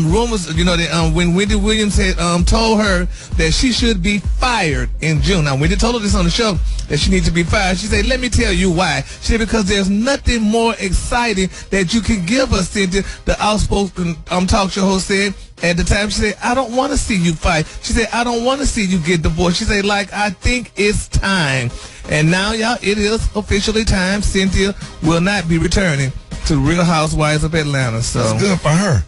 rumors, that when Wendy Williams had told her that she should be fired in June. Now, Wendy told her this on the show that she needs to be fired. She said, let me tell you why. She said, because there's nothing more exciting that you can give us, Cynthia, the outspoken talk show host said. At the time, she said, I don't want to see you fight. She said, I don't want to see you get divorced. She said, I think it's time. And now, y'all, it is officially time. Cynthia will not be returning to Real Housewives of Atlanta. So that's good for her.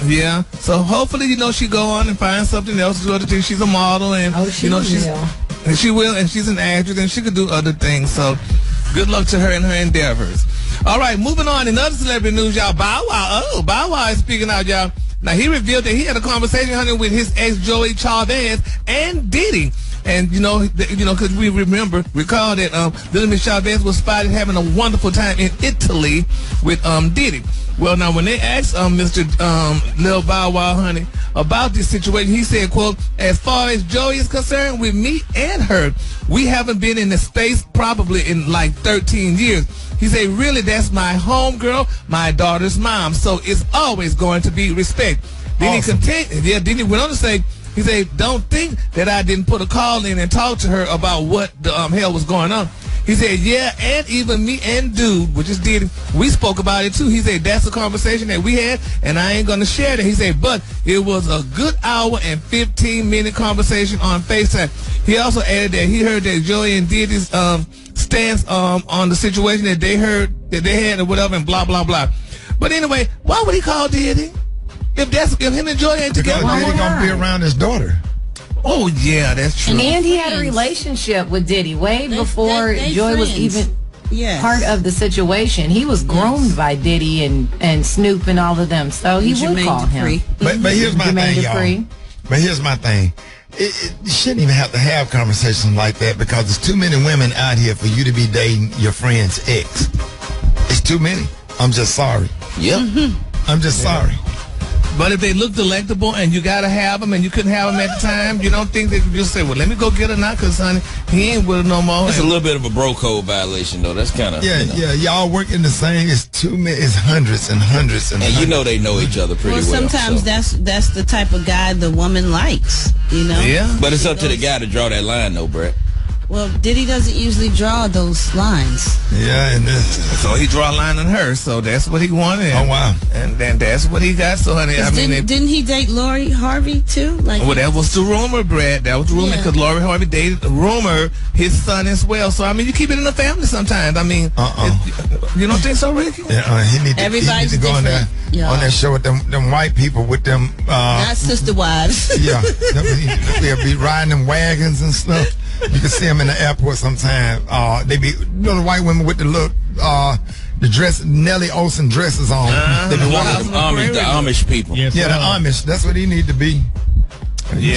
Yeah. So hopefully, she go on and find something else to do other things. She's a model, and she will, and she's an actress, and she could do other things. So good luck to her in her endeavors. All right, moving on. In other celebrity news, y'all, Bow Wow. Oh, Bow Wow is speaking out, y'all. Now, he revealed that he had a conversation with his ex, Joey Chavez, and Diddy. And because we recall that Little Miss Chavez was spotted having a wonderful time in Italy with Diddy. Well, now when they asked Mr. Lil Bow Wow, honey, about this situation, he said, quote, as far as Joey is concerned, with me and her, we haven't been in the space probably in like 13 years. He said, really, that's my homegirl, my daughter's mom, so it's always going to be respect. Then awesome. Then he went on to say, he said, don't think that I didn't put a call in and talk to her about what the hell was going on. He said, yeah, and even me and Dude, which is Diddy, we spoke about it too. He said, that's a conversation that we had, and I ain't going to share that. He said, but it was a good hour and 15-minute conversation on FaceTime. He also added that he heard that Joey and Diddy's stance on the situation that they had or whatever, and blah, blah, blah. But anyway, why would he call Diddy? If him and Joey ain't together, because Diddy going to be around his daughter. Oh, yeah, that's true. And he had a relationship with Diddy way before Joy was even part of the situation. He was groomed by Diddy and Snoop and all of them, so he would call him. But here's my thing, y'all. But here's my thing. You shouldn't even have to have conversations like that because there's too many women out here for you to be dating your friend's ex. It's too many. I'm just sorry. Yep. I'm just sorry. But if they look delectable and you got to have them and you couldn't have them at the time, you don't think that you just say, well, let me go get her now because, honey, he ain't with her no more. It's a little bit of a bro code violation, though. That's kind of, yeah, y'all working the same. It's too many. It's hundreds and hundreds and hundreds. You know they know each other pretty well. Sometimes that's the type of guy the woman likes, you know? Yeah. But it's up to the guy to draw that line, though, Brett. Well, Diddy doesn't usually draw those lines. Yeah, and so he draw a line on her, so that's what he wanted. Oh, wow. And then that's what he got. So, honey, didn't he date Lori Harvey, too? Well, that was the rumor, Brad. That was the rumor because Lori Harvey dated his son as well. So, I mean, you keep it in the family sometimes. I mean, you don't think so, Ricky? Yeah, he need to go on that show with them white people with them. Not sister wives. Yeah. They'll be riding them wagons and stuff. You can see them in the airport sometime. They be the white women with the look, the dress, Nelly Olsen dresses on. They be walking the Amish people. Yes, the Amish. That's what he need to be. You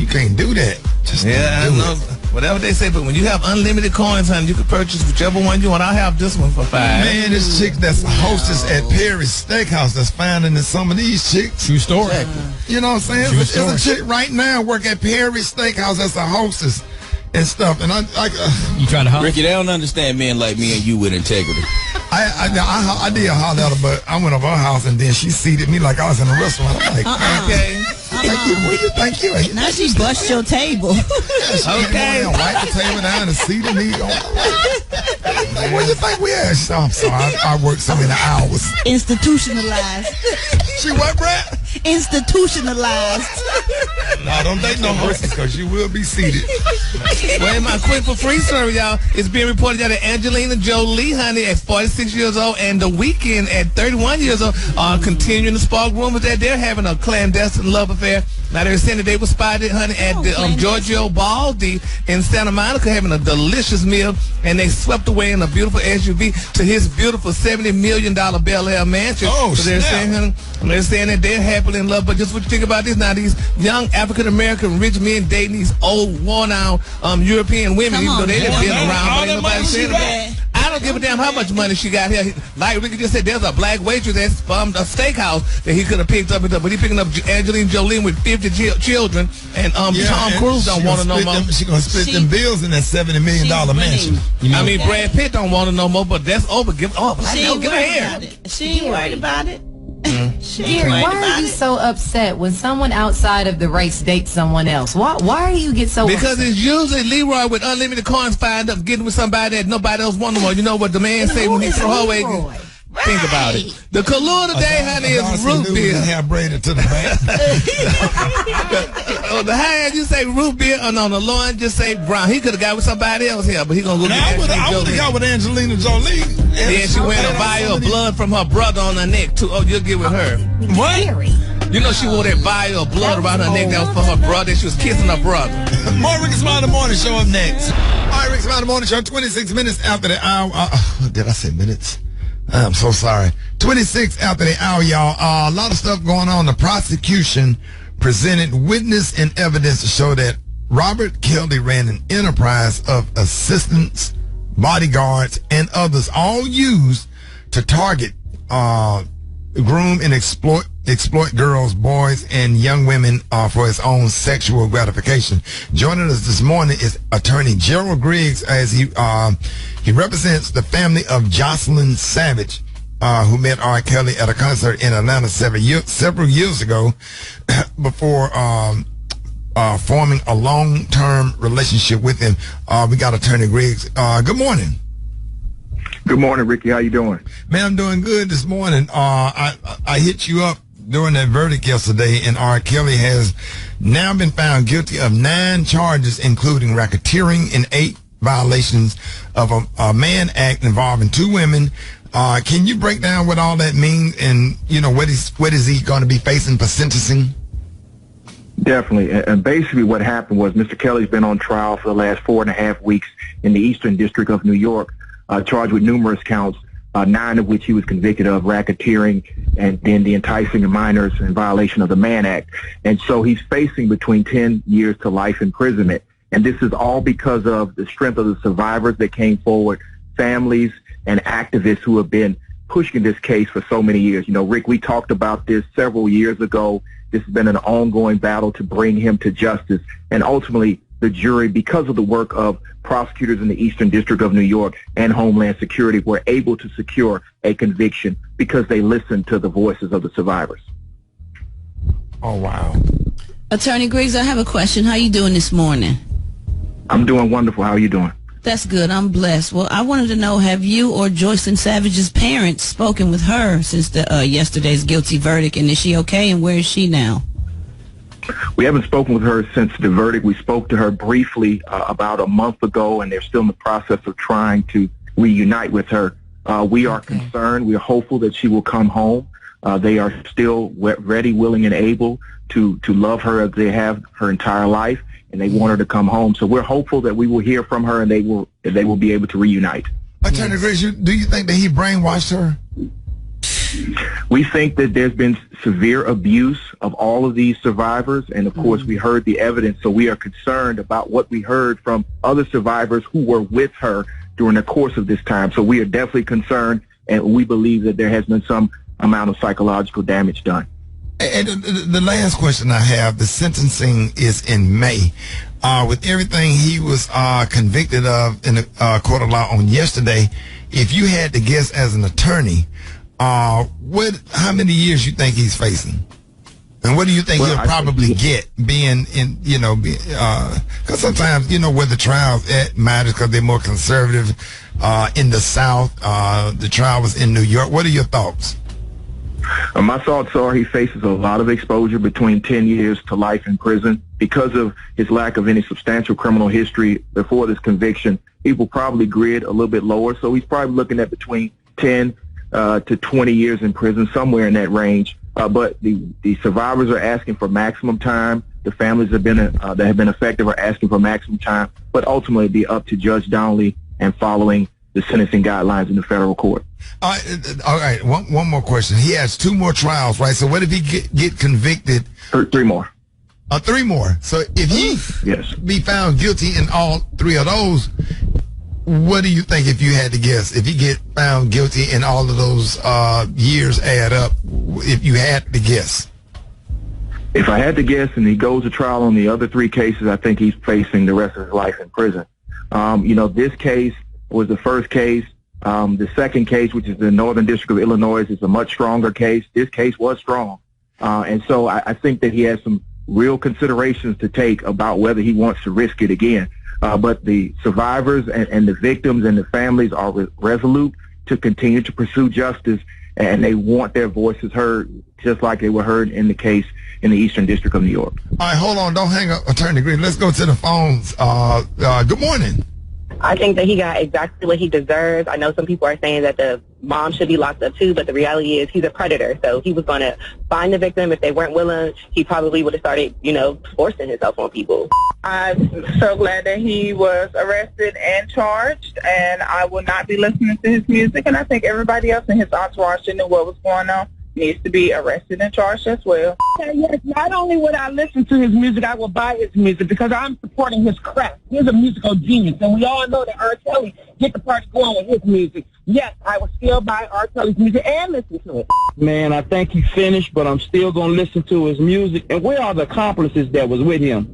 can't do that. I know. Whatever they say, but when you have unlimited coins, honey, you can purchase whichever one you want. I'll have this one for $5. Man, this chick that's a hostess at Perry's Steakhouse that's finding in some of these chicks. True story. You know what I'm saying? There's a chick right now work at Perry's Steakhouse that's a hostess and stuff, and you trying to holler? Ricky, they don't understand men like me and you with integrity. I did holler at her, but I went over her house and then she seated me like I was in a restaurant. I'm like, okay. Thank you. Now she bust your table. Okay. Wipe the table down and seated me. What do you think we had? I'm sorry. I worked so many hours. Institutionalized. She what, Brad? Institutionalized. No, don't take no horses because you will be seated. Well, my quick for free story, y'all. It's being reported that Angelina Jolie, honey, at 46 years old, and The Weeknd at 31 years old are continuing to spark rumors that they're having a clandestine love affair. Now, they're saying that they were spotted, honey, at the Giorgio Baldi in Santa Monica having a delicious meal, and they swept away in a beautiful SUV to his beautiful $70 million Bel Air mansion. Oh, so they're saying that they're happily in love. But just what you think about this now, these young African-American rich men dating these old, worn-out European women, even though they didn't been around. But ain't nobody saying about. I don't give a damn how much money she got here. Like Ricky just said, there's a black waitress at a steakhouse that he could have picked up, but he picking up Angelina Jolie with 50 children, and Tom Cruise don't want to know more. She's going to split them bills in that $70 million mansion. I mean, Brad Pitt don't want to know more, but that's over. Give her hair. She ain't worried about it. Dear, why are you so upset when someone outside of the race dates someone else? Why do you get so Because upset? it's usually Leroy with unlimited coins find up getting with somebody that nobody else wants no more. You know what the man say when he throw her away? Think about it. The Kahlua today, honey, is root beer. Hair braided to the back. The high end, you say root beer, and on the low end, just say brown. He could have got with somebody else here, but he gonna go get I would have got with Angelina Jolie. Then she went a vial of blood from her brother on her neck too. Oh, you'll get with her. What? You know she wore that vial of blood around her neck. That was for her brother. She was kissing her brother. More Rickey Smiley in the Morning Show up next. All right, Rickey Smiley in the Morning Show. 26 minutes after the hour. Did I say minutes? I'm so sorry. 26 after the hour, y'all. A lot of stuff going on. The prosecution presented witness and evidence to show that Robert Kelly ran an enterprise of assistants, bodyguards, and others, all used to target, groom, and exploit girls, boys, and young women for his own sexual gratification. Joining us this morning is attorney Gerald Griggs, as he represents the family of Jocelyn Savage, who met R. Kelly at a concert in Atlanta several years ago before forming a long-term relationship with him. We got attorney Griggs. Good morning. Good morning, Ricky. How you doing? Man, I'm doing good this morning. I hit you up during that verdict yesterday, and R. Kelly has now been found guilty of 9 charges, including racketeering and 8 violations of a Mann Act involving 2 women. Can you break down what all that means, and what is he going to be facing for sentencing? Definitely. And basically what happened was Mr. Kelly's been on trial for the last 4.5 weeks in the Eastern District of New York, charged with numerous counts, 9 of which he was convicted of racketeering and then the enticing of minors in violation of the Mann Act. And so he's facing between 10 years to life imprisonment. And this is all because of the strength of the survivors that came forward, families and activists who have been pushing this case for so many years. Rick, we talked about this several years ago. This has been an ongoing battle to bring him to justice. And ultimately, the jury, because of the work of prosecutors in the Eastern District of New York and Homeland Security, were able to secure a conviction because they listened to the voices of the survivors. Oh, wow. Attorney Griggs, I have a question. How you doing this morning? I'm doing wonderful. How are you doing? That's good. I'm blessed. Well, I wanted to know, have you or Jocelyn Savage's parents spoken with her since yesterday's guilty verdict, and is she okay, and where is she now? We haven't spoken with her since the verdict. We spoke to her briefly about a month ago, and they're still in the process of trying to reunite with her. We are concerned. We are hopeful that she will come home. They are still ready, willing, and able to love her as they have her entire life, and they want her to come home. So we're hopeful that we will hear from her, and they will be able to reunite. Attorney Griggs, do you think that he brainwashed her? We think that there's been severe abuse of all of these survivors, and of course we heard the evidence, so we are concerned about what we heard from other survivors who were with her during the course of this time. So we are definitely concerned, and we believe that there has been some amount of psychological damage done. And the last question I have, the sentencing is in May. With everything he was convicted of in the court of law on yesterday, if you had to guess as an attorney, how many years you think he's facing? And what do you think he'll probably get being in, because sometimes, where the trial's at matters because they're more conservative in the South. The trial was in New York. What are your thoughts? My thoughts are he faces a lot of exposure, between 10 years to life in prison. Because of his lack of any substantial criminal history before this conviction, he will probably grid a little bit lower. So he's probably looking at between 10 to 20 years in prison, somewhere in that range. But the survivors are asking for maximum time. The families that have been affected are asking for maximum time. But ultimately, it'd be up to Judge Donnelly and following the sentencing guidelines in the federal court. All right. One more question. He has 2 more trials, right? So what if he get convicted? 3 more. 3 more. So if he be found guilty in all 3 of those, what do you think, if you had to guess, if he get found guilty in all of those years add up, if you had to guess? If I had to guess and he goes to trial on the other 3 cases, I think he's facing the rest of his life in prison. This case was the first case. The second case, which is the Northern District of Illinois, is a much stronger case. This case was strong. And so I think that he has some real considerations to take about whether he wants to risk it again. But the survivors and the victims and the families are resolute to continue to pursue justice, and they want their voices heard just like they were heard in the case in the Eastern District of New York. All right, hold on. Don't hang up, Attorney Green. Let's go to the phones. Good morning. I think that he got exactly what he deserves. I know some people are saying that the mom should be locked up too, but the reality is he's a predator. So he was going to find the victim. If they weren't willing, he probably would have started, forcing himself on people. I'm so glad that he was arrested and charged, and I will not be listening to his music. And I think everybody else in his entourage should know what was going on. needs to be arrested and charged as well. Yes, not only would I listen to his music, I will buy his music because I'm supporting his craft. He's a musical genius, and we all know that R. Kelly get the party going with his music. Yes, I will still buy R. Kelly's music and listen to it. Man, I think he finished, but I'm still going to listen to his music. And where are the accomplices that was with him?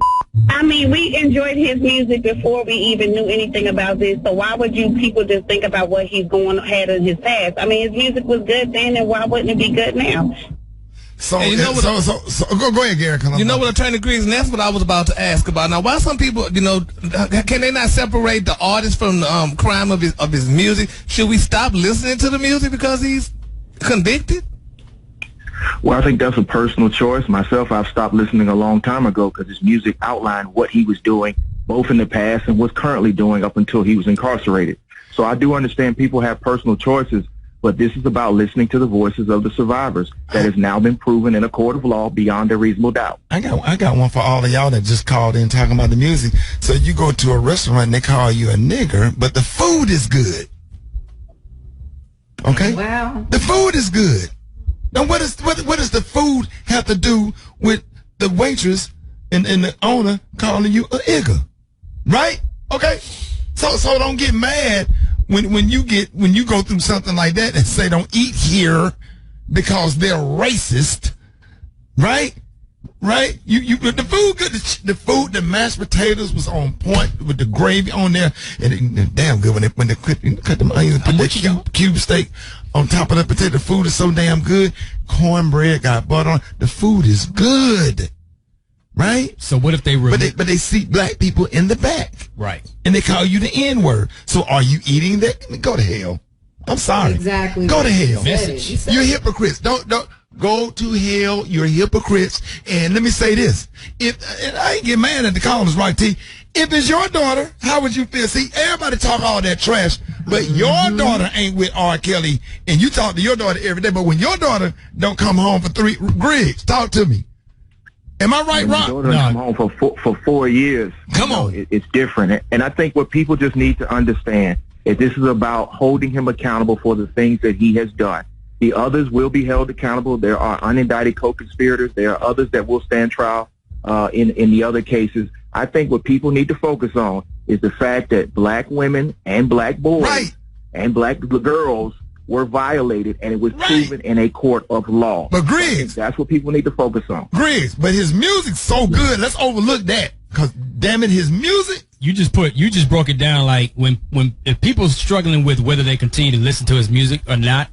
I mean, we enjoyed his music before we even knew anything about this, so why would you people just think about what he's had in his past? I mean, his music was good then, and why wouldn't it be good now? So, go ahead, Gary. You know what, Attorney Griggs, and that's what I was about to ask about. Now, why some people, can they not separate the artist from the crime of his music? Should we stop listening to the music because he's convicted? Well, I think that's a personal choice. Myself, I've stopped listening a long time ago because his music outlined what he was doing, both in the past and what's currently doing up until he was incarcerated. So I do understand people have personal choices, but this is about listening to the voices of the survivors that has now been proven in a court of law beyond a reasonable doubt. I got one for all of y'all that just called in talking about the music. So you go to a restaurant and they call you a nigger, but the food is good. Okay? Wow. The food is good. Now, what does the food have to do with the waitress and the owner calling you a nigger? Right? Okay? So don't get mad when you go through something like that and say don't eat here because they're racist. Right? Right? The food good. The mashed potatoes was on point with the gravy on there, and damn good when they cut them onions and put that cube steak on top of the potato. The food is so damn good. Cornbread got butter on. The food is good. Right? So what if they but they seat black people in the back. Right. And they call you the N-word. So are you eating that? Go to hell. I'm sorry. Exactly. Go to hell. Message. You're hypocrites. Don't go to hell. You're hypocrites. And let me say this. And I ain't get mad at the callers, right, T? If it's your daughter, how would you feel? See, everybody talk all that trash, but your daughter ain't with R. Kelly, and you talk to your daughter every day, but when your daughter don't come home for 3, Griggs, talk to me. Am I right, Ron? Daughter come home for 4 years. Come on. It's different. And I think what people just need to understand is this is about holding him accountable for the things that he has done. The others will be held accountable. There are unindicted co-conspirators. There are others that will stand trial in the other cases. I think what people need to focus on is the fact that black women and black boys and black girls were violated, and it was proven in a court of law. But Griggs, that's what people need to focus on. Griggs, but his music's so good. Let's overlook that, because damn it, his music. You just broke it down like if people are struggling with whether they continue to listen to his music or not,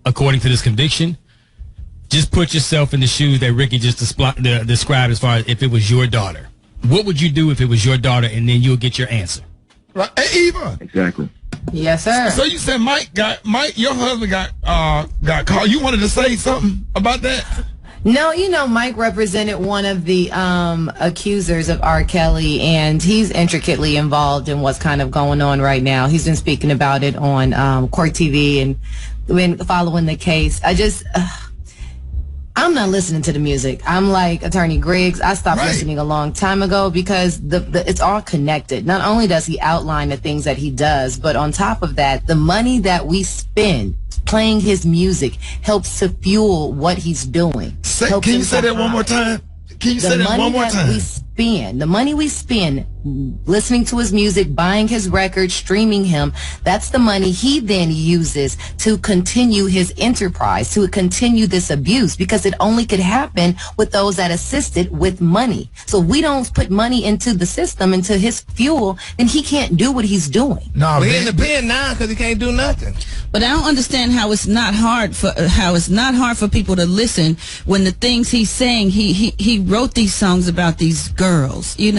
according to this conviction, just put yourself in the shoes that Rickey just described as far as if it was your daughter. What would you do if it was your daughter, and then you'll get your answer? Right, hey, Eva. Exactly. Yes, sir. So you said Mike, your husband got called. You wanted to say something about that? No, Mike represented one of the accusers of R. Kelly, and he's intricately involved in what's kind of going on right now. He's been speaking about it on Court TV and been following the case. I'm not listening to the music. I'm like Attorney Griggs. I stopped listening a long time ago because it's all connected. Not only does he outline the things that he does, but on top of that, the money that we spend playing his music helps to fuel what he's doing. Can you say that one more time? Can you say that one more time? The money we spend listening to his music, buying his records, streaming him, that's the money he then uses to continue his enterprise, to continue this abuse, because it only could happen with those that assisted with money. So if we don't put money into the system, into his fuel, then he can't do what he's doing. No, he's in the pen now because he can't do nothing. But I don't understand how it's not hard for people to listen when the things he's saying. He wrote these songs about these girls, Did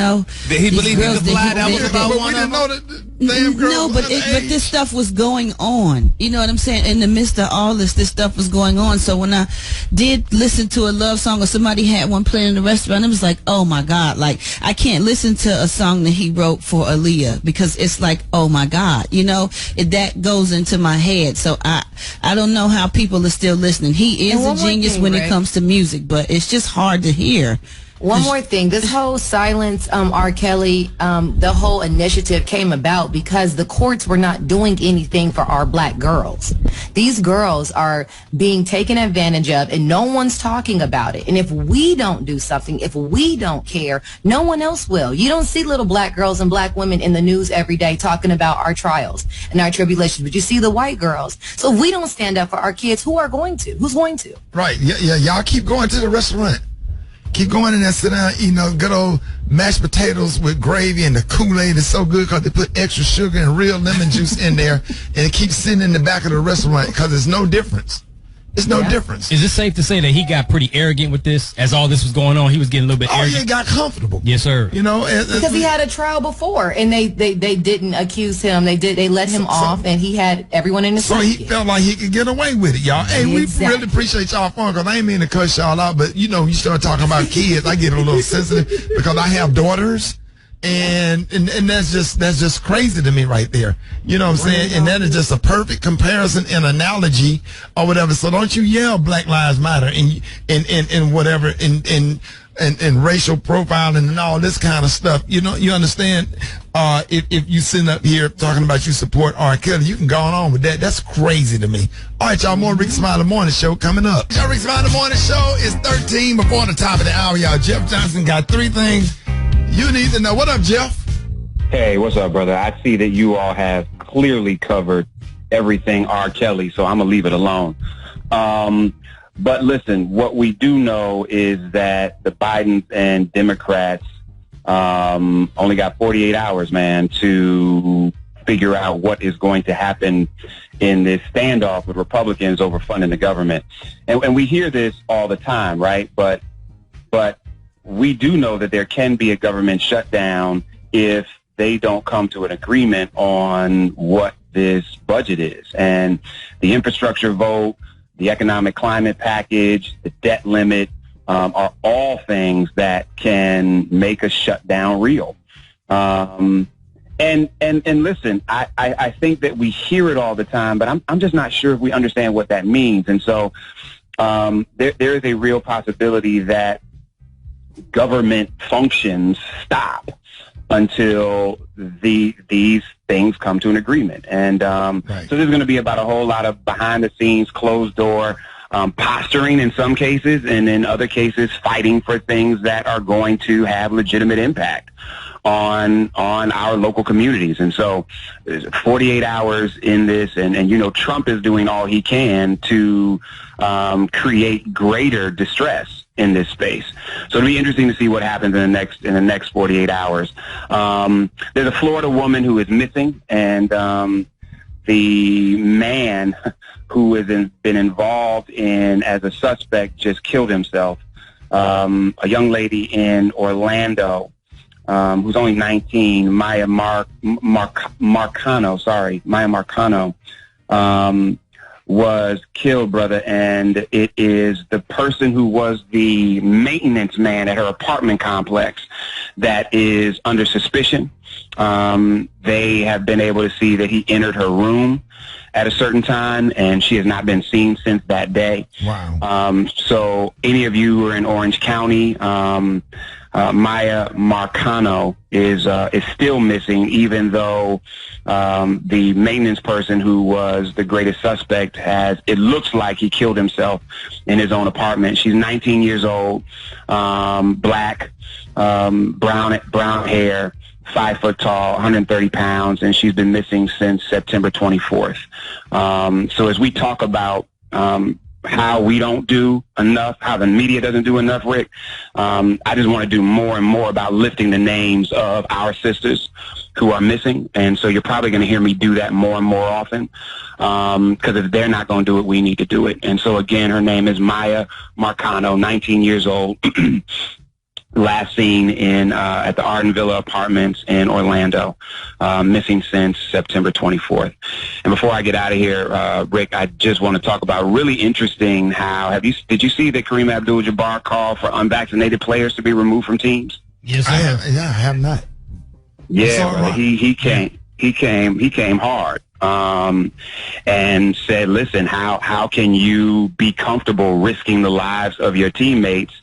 he believe he could fly? That was about one of them. No, but this stuff was going on. You know what I'm saying? In the midst of all this stuff was going on. So when I did listen to a love song or somebody had one playing in the restaurant, it was like, oh my God, like I can't listen to a song that he wrote for Aaliyah because it's like, oh my God, that goes into my head. So I don't know how people are still listening. He is a genius when it comes to music, but it's just hard to hear. One more thing. This whole silence R. Kelly, the whole initiative came about because the courts were not doing anything for our black girls. These girls are being taken advantage of, and no one's talking about it. And if we don't do something, if we don't care, no one else will. You don't see little black girls and black women in the news every day talking about our trials and our tribulations, but you see the white girls. So if we don't stand up for our kids, who are going to? Who's going to? Right. Yeah. Y'all keep going to the restaurant. Keep going in there, sit down, eating those good old mashed potatoes with gravy, and the Kool-Aid is so good because they put extra sugar and real lemon juice in there, and it keeps sitting in the back of the restaurant because there's no difference. It's no difference. Is it safe to say that he got pretty arrogant with this? As all this was going on, he was getting a little bit arrogant? He got comfortable. Yes, sir. You know, because he had a trial before, and they didn't accuse him. They let him off, and he had everyone in his So he felt like he could get away with it, y'all. Hey, we really appreciate y'all fun, because I ain't mean to cuss y'all out, but you know, you start talking about kids, I get a little sensitive because I have daughters. And that's just crazy to me right there. You know what I'm saying? And that is just a perfect comparison and analogy or whatever. So don't you yell Black Lives Matter and whatever and racial profiling and all this kind of stuff. You know, you understand, if you sitting up here talking about you support R. Kelly, you can go on with that. That's crazy to me. All right, y'all, more Rickey Smiley Morning Show coming up. Y'all, Rickey Smiley Morning Show is 13 before the top of the hour, y'all. Jeff Johnson got 3 things you need to know. What up, Jeff? Hey, what's up, brother? I see that you all have clearly covered everything R. Kelly, so I'm going to leave it alone. But listen, what we do know is that the Bidens and Democrats only got 48 hours, man, to figure out what is going to happen in this standoff with Republicans over funding the government. And we hear this all the time, right? But we do know that there can be a government shutdown if they don't come to an agreement on what this budget is. And the infrastructure vote, the economic climate package, the debt limit are all things that can make a shutdown real. And listen, I think that we hear it all the time, but I'm just not sure if we understand what that means. And so there is a real possibility that government functions stop until these things come to an agreement. And so there's going to be about a whole lot of behind-the-scenes, closed-door posturing in some cases, and in other cases fighting for things that are going to have legitimate impact on our local communities. And so there's 48 hours in this, and you know, Trump is doing all he can to create greater distress in this space. So it'll be interesting to see what happens in the next 48 hours. There's a Florida woman who is missing, and the man who has been involved in as a suspect just killed himself. A young lady in Orlando who's only 19, Maya Marcano, was killed, brother, and it is the person who was the maintenance man at her apartment complex that is under suspicion. They have been able to see that he entered her room at a certain time, and she has not been seen since that day. Wow. So any of you who are in Orange County, Maya Marcano is still missing, even though the maintenance person who was the greatest suspect it looks like he killed himself in his own apartment. She's 19 years old, black, brown hair, 5 foot tall, 130 pounds, and she's been missing since September 24th. So as we talk about how we don't do enough, how the media doesn't do enough, Rick, I just want to do more and more about lifting the names of our sisters who are missing. And so you're probably going to hear me do that more and more often, because if they're not going to do it, we need to do it. And so, again, her name is Maya Marcano, 19 years old, last seen at the Arden Villa Apartments in Orlando, missing since September 24th. And before I get out of here, Rick, I just want to talk about really interesting did you see that Kareem Abdul-Jabbar called for unvaccinated players to be removed from teams? Yes, sir. I have not. Yeah, brother, he came hard. And said, listen, how can you be comfortable risking the lives of your teammates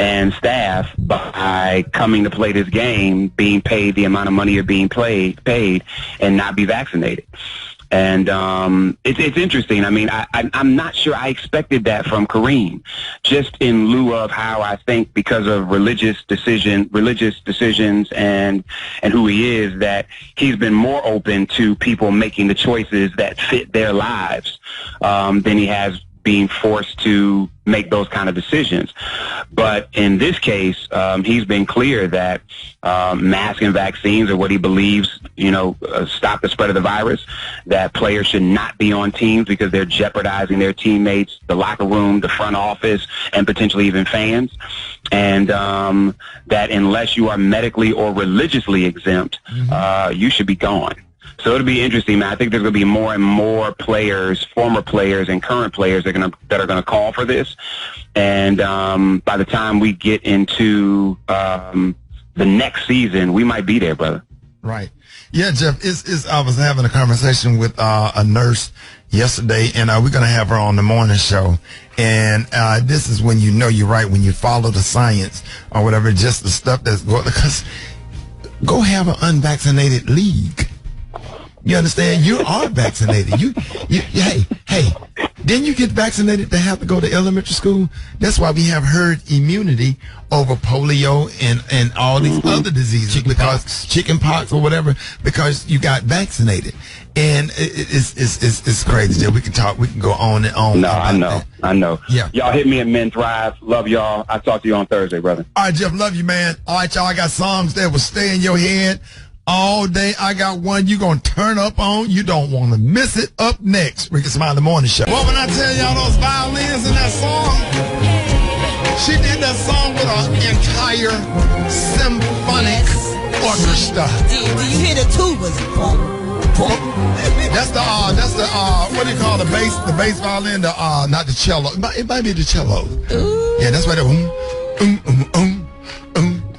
and staff by coming to play this game, being paid the amount of money you're being paid, and not be vaccinated. And it's interesting. I mean, I'm not sure I expected that from Kareem, just in lieu of how I think because of religious decisions and who he is, that he's been more open to people making the choices that fit their lives than he has being forced to make those kind of decisions. But in this case, he's been clear that masks and vaccines are what he believes, stop the spread of the virus, that players should not be on teams because they're jeopardizing their teammates, the locker room, the front office, and potentially even fans. And that unless you are medically or religiously exempt, you should be gone. So it'll be interesting, man. I think there's going to be more and more players, former players and current players that are going to call for this. And by the time we get into the next season, we might be there, brother. Right. Yeah, Jeff, I was having a conversation with a nurse yesterday, and we're going to have her on the morning show. And this is when you know you're right, when you follow the science or whatever, just the stuff that's going, because go have an unvaccinated league. You understand? You are vaccinated. Hey, didn't you get vaccinated to have to go to elementary school? That's why we have herd immunity over polio and all these other diseases, chicken pox or whatever, because you got vaccinated. And it's crazy. We can go on and on. No, I know. Yeah. Y'all hit me at Men Thrive. Love y'all. I'll talk to you on Thursday, brother. All right, Jeff, love you, man. All right, y'all, I got songs that will stay in your head all day. I got one you're going to turn up on. You don't want to miss it. Up next, Rickey Smiley Morning Show. Well, when I tell y'all those violins in that song, she did that song with an entire symphonic orchestra. Do you hear the tubas? That's the what do you call the bass violin? Not the cello. It might be the cello. Ooh. Yeah, that's right there.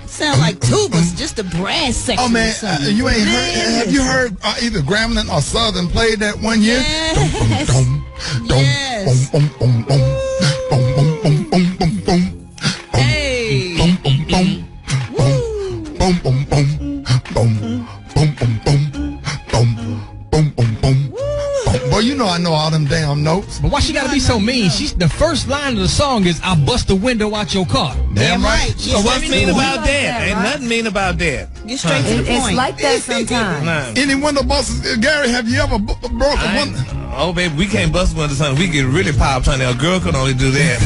Sound like tubas, just the brass section. Oh man, you ain't heard? Have you heard either Grambling or Southern played that one year? Yes. Boy, you know I know all them damn notes. But why she gotta be so mean? The first line of the song is "I bust the window out your car." Damn right. So what's mean about that? Ain't nothing mean about that. Get straight to the point. It's like that sometimes. Any window busters, Gary? Have you ever broke a window? Oh, baby, we can't bust windows, honey. We get really popped, honey. A girl can only do that.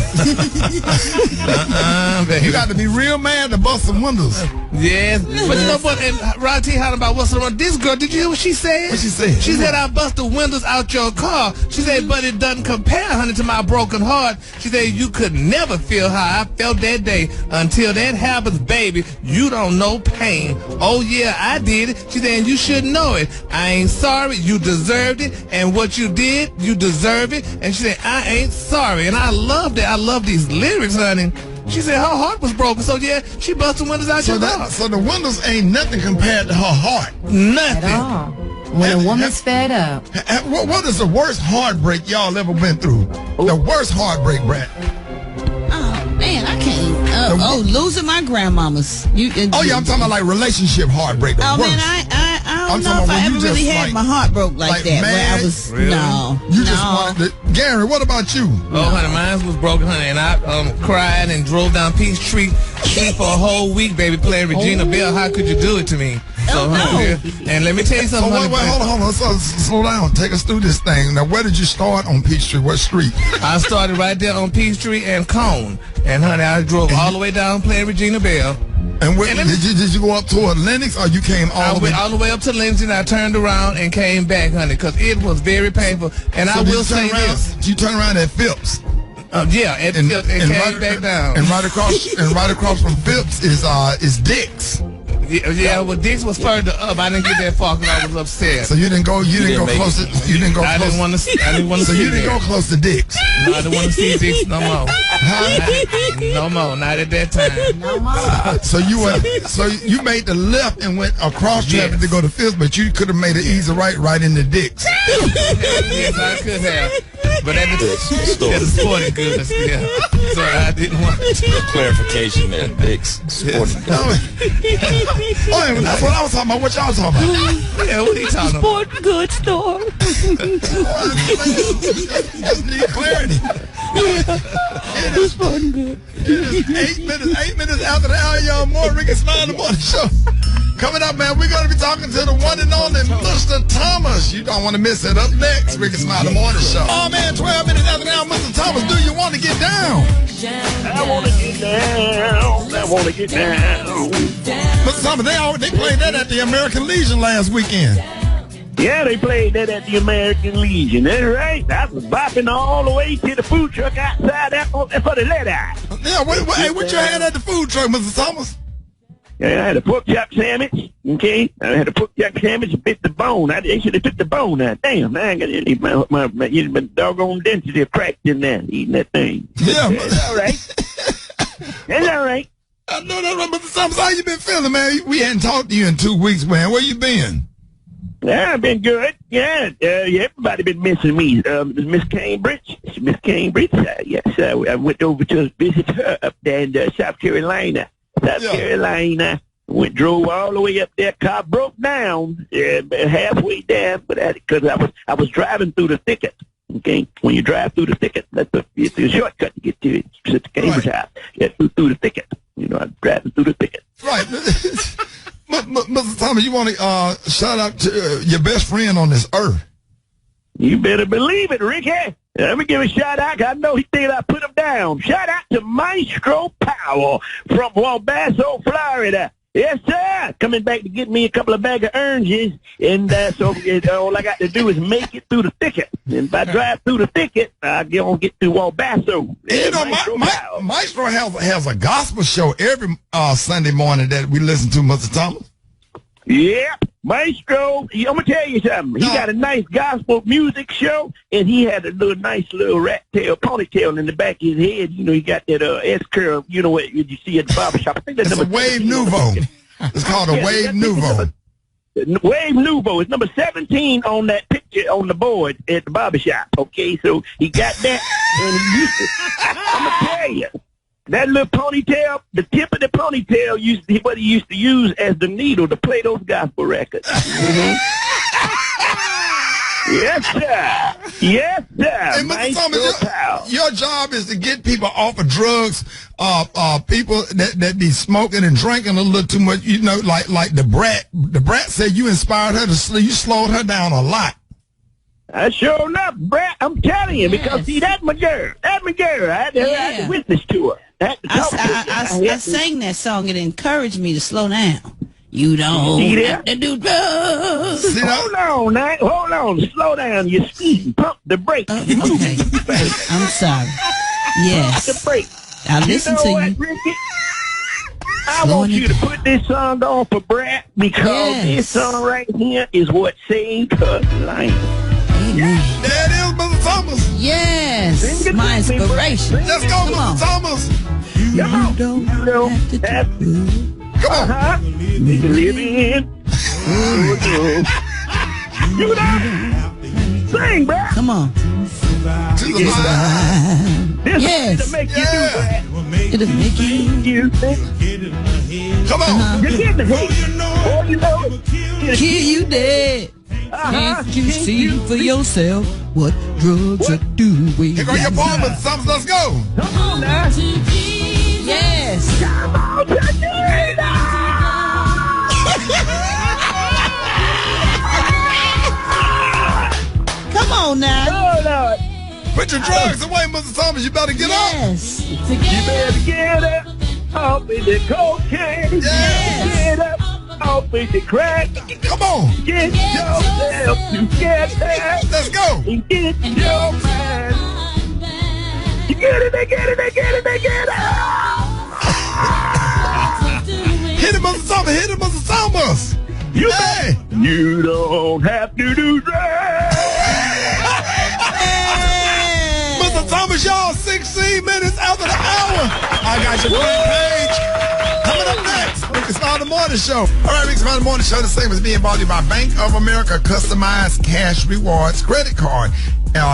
Baby. You got to be real mad to bust some windows. Yes, but you know what? And Rod T. how about what's wrong? This girl, did you hear what she said? What she said? She said, "I bust the windows out your car." She said, "But it doesn't compare, honey, to my broken heart." She said, "You could never feel how I felt that day. Until that happens, baby, you don't know pain." Oh yeah, I did it. She said, "And you should know it. I ain't sorry. You deserved it. And what you did, you deserve it." And she said, "I ain't sorry." And I love that. I love these lyrics, honey. She said her heart was broken, so yeah, she busted windows out your car. So the windows ain't nothing compared to her heart. Nothing. At all. When a woman's fed up. What is the worst heartbreak y'all ever been through? The worst heartbreak, Brad. Oh man, I can't. Losing my grandmamas. I'm talking about like relationship heartbreak. Oh worst. man, I don't know if I ever really had my heart broke like that. Mad, where I was really? Just wanted to. Gary, what about you? Oh, honey, mine was broken, honey, and I cried and drove down Peachtree Street for a whole week, baby, playing Regina Bell. How could you do it to me? So, honey, and let me tell you something. Wait, hold on. Slow down. Take us through this thing. Now, where did you start on Peachtree? What street? I started right there on Peachtree and Cone. And, honey, I drove all the way down playing Regina Bell. And did you go up toward Lennox, or you came all the way? I went all the way up to Lennox, and I turned around and came back, honey, because it was very painful. And so I will say this. You turn around at Phipps. Yeah, and came back down. And right across from Phipps is Dick's. Yeah, well, Dick's was further up. I didn't get that far because I was upset. So you didn't go close to. You didn't go. I didn't want to. So you didn't go close to Dick's. No, I didn't want to see Dick's no more. No more. Not at that time. No more. So you made the left and went across traffic to go to Phipps, but you could have made an easy right into Dick's. Yes, I could have. But at the sporting goods, yeah. Sorry, I didn't want clarification there, Dick's sporting goods. Oh, that's what I was talking about. What y'all talking about? Yeah, what are you talking about? Sporting goods store. Just need clarity. It's sporting good. 8 minutes after the hour, y'all. More Rickey Smiley Morning Show. Coming up, man, we're going to be talking to the one and only Mr. Thomas. You don't want to miss it. Up next, Rickey Smiley Morning Show. Oh, man, 12 minutes after the hour, Mr. Thomas, do you want to get down? I want to get down. I want to get down. Mr. Thomas, they played that at the American Legion last weekend. Yeah, they played that at the American Legion. That's right. I was bopping all the way to the food truck outside for the lead eye. Yeah, what you had at the food truck, Mr. Thomas? Yeah, I had a pork chop sandwich, okay? I had a pork chop sandwich and bit the bone. They should have took the bone out. Damn, man, I got my doggone density cracked in there, eating that thing. Yeah. That's all right. That's all right. I know that's right, Mr. Thomas. How you been feeling, man? We hadn't talked to you in 2 weeks, man. Where you been? Yeah, I've been good. Yeah, everybody been missing me. Miss Cambridge. Miss Cambridge. Yes, I went over to visit her up there in South Carolina. Drove all the way up there. Car broke down halfway there, but because I was driving through the thicket. Okay, when you drive through the thicket, it's a shortcut to get to the Cambridge house. Yeah, through the thicket. You know, I'm driving through the thicket. Right. Mr. Thomas, you want to shout out to your best friend on this earth? You better believe it, Ricky. Let me give a shout out. I know he thinks I put him down. Shout out to Maestro Powell from Wabasso, Florida. Yes, sir. Coming back to get me a couple of bag of oranges. And so all I got to do is make it through the thicket. And if I drive through the thicket, I'll get to Wabasso. You know, Maestro has a gospel show every Sunday morning that we listen to, Mr. Thomas. Yep. Maestro, I'm going to tell you something. He got a nice gospel music show, and he had a nice little rat tail, ponytail in the back of his head. You know, he got that S-curve, you know what you see at the barbershop. I think that's a Wave Nouveau. It's called a Wave Nouveau. Wave Nouveau. It's number 17 on that picture on the board at the barbershop. Okay, so he got that, and he used to, I'm going to tell you. That little ponytail, the tip of the ponytail, what he used to use as the needle to play those gospel records. Mm-hmm. Yes, sir. Yes, sir. Hey, Mr. Thomas, your job is to get people off of drugs, people that be smoking and drinking a little too much, you know, like the brat. The brat said you inspired her to you slowed her down a lot. Sure enough, Brett, I'm telling you, because see, that's my girl. That's my girl. I had to witness to her. I sang that song. It encouraged me to slow down. You don't have to do drugs. Hold on, now. Hold on. Slow down. You're speeding. Pump the brakes. Okay. I'm sorry. Yes. Pump the brakes. I listen to you. Ricky? I want you to put this song on for Brett because this song right here is what saved her life. Amen. There it is, Mr. Thomas. Yes. My inspiration. Let's go, Mr. Thomas. Come on. You don't have to. Come on. You can live in. You know. Sing, bro. Come on. To the line. This is to make you do that. It'll make you think. Come on. You're getting the hate. Oh, you know. Kill you dead. Can't you see for yourself what drugs are doing? Here go your ball, Mr. Thomas. Let's go. Come on now. Yes. Come on, Come on now. Oh, Lord. Put your drugs away, Mr. Thomas. You better get up. You better get up. Off with the cocaine. Get up. Off with the crack. Come on. Get yourself together. Let's go. And get your mind. You get it. Hit him, Mr. Thomas. Hit him, Mr. Thomas. You don't have to do that. Mr. Thomas, y'all, 16 minutes after the hour. I got your front page. Coming up next, Rickey Smiley Smiley Morning Show. All right, Rickey Smiley Morning Show, the same as being brought to you by Bank of America Customized Cash Rewards Credit Card.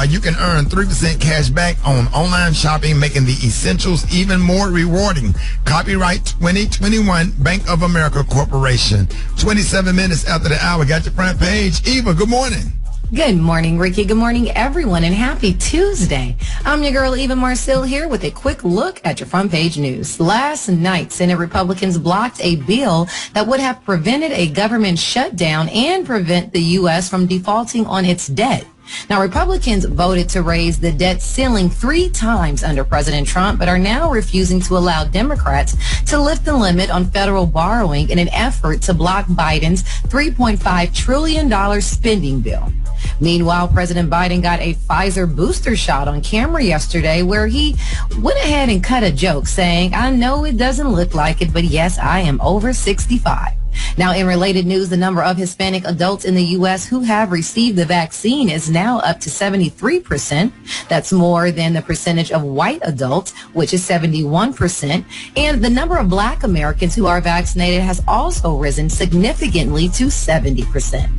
You can earn 3% cash back on online shopping, making the essentials even more rewarding. Copyright 2021, Bank of America Corporation. 27 minutes after the hour, got your front page. Eva, good morning. Good morning, Ricky. Good morning, everyone, and happy Tuesday. I'm your girl, Eva Marcel, here with a quick look at your front page news. Last night, Senate Republicans blocked a bill that would have prevented a government shutdown and prevent the U.S. from defaulting on its debt. Now, Republicans voted to raise the debt ceiling 3 times under President Trump, but are now refusing to allow Democrats to lift the limit on federal borrowing in an effort to block Biden's $3.5 trillion spending bill. Meanwhile, President Biden got a Pfizer booster shot on camera yesterday where he went ahead and cut a joke saying, "I know it doesn't look like it, but yes, I am over 65. Now, in related news, the number of Hispanic adults in the U.S. who have received the vaccine is now up to 73%. That's more than the percentage of white adults, which is 71%. And the number of Black Americans who are vaccinated has also risen significantly to 70%.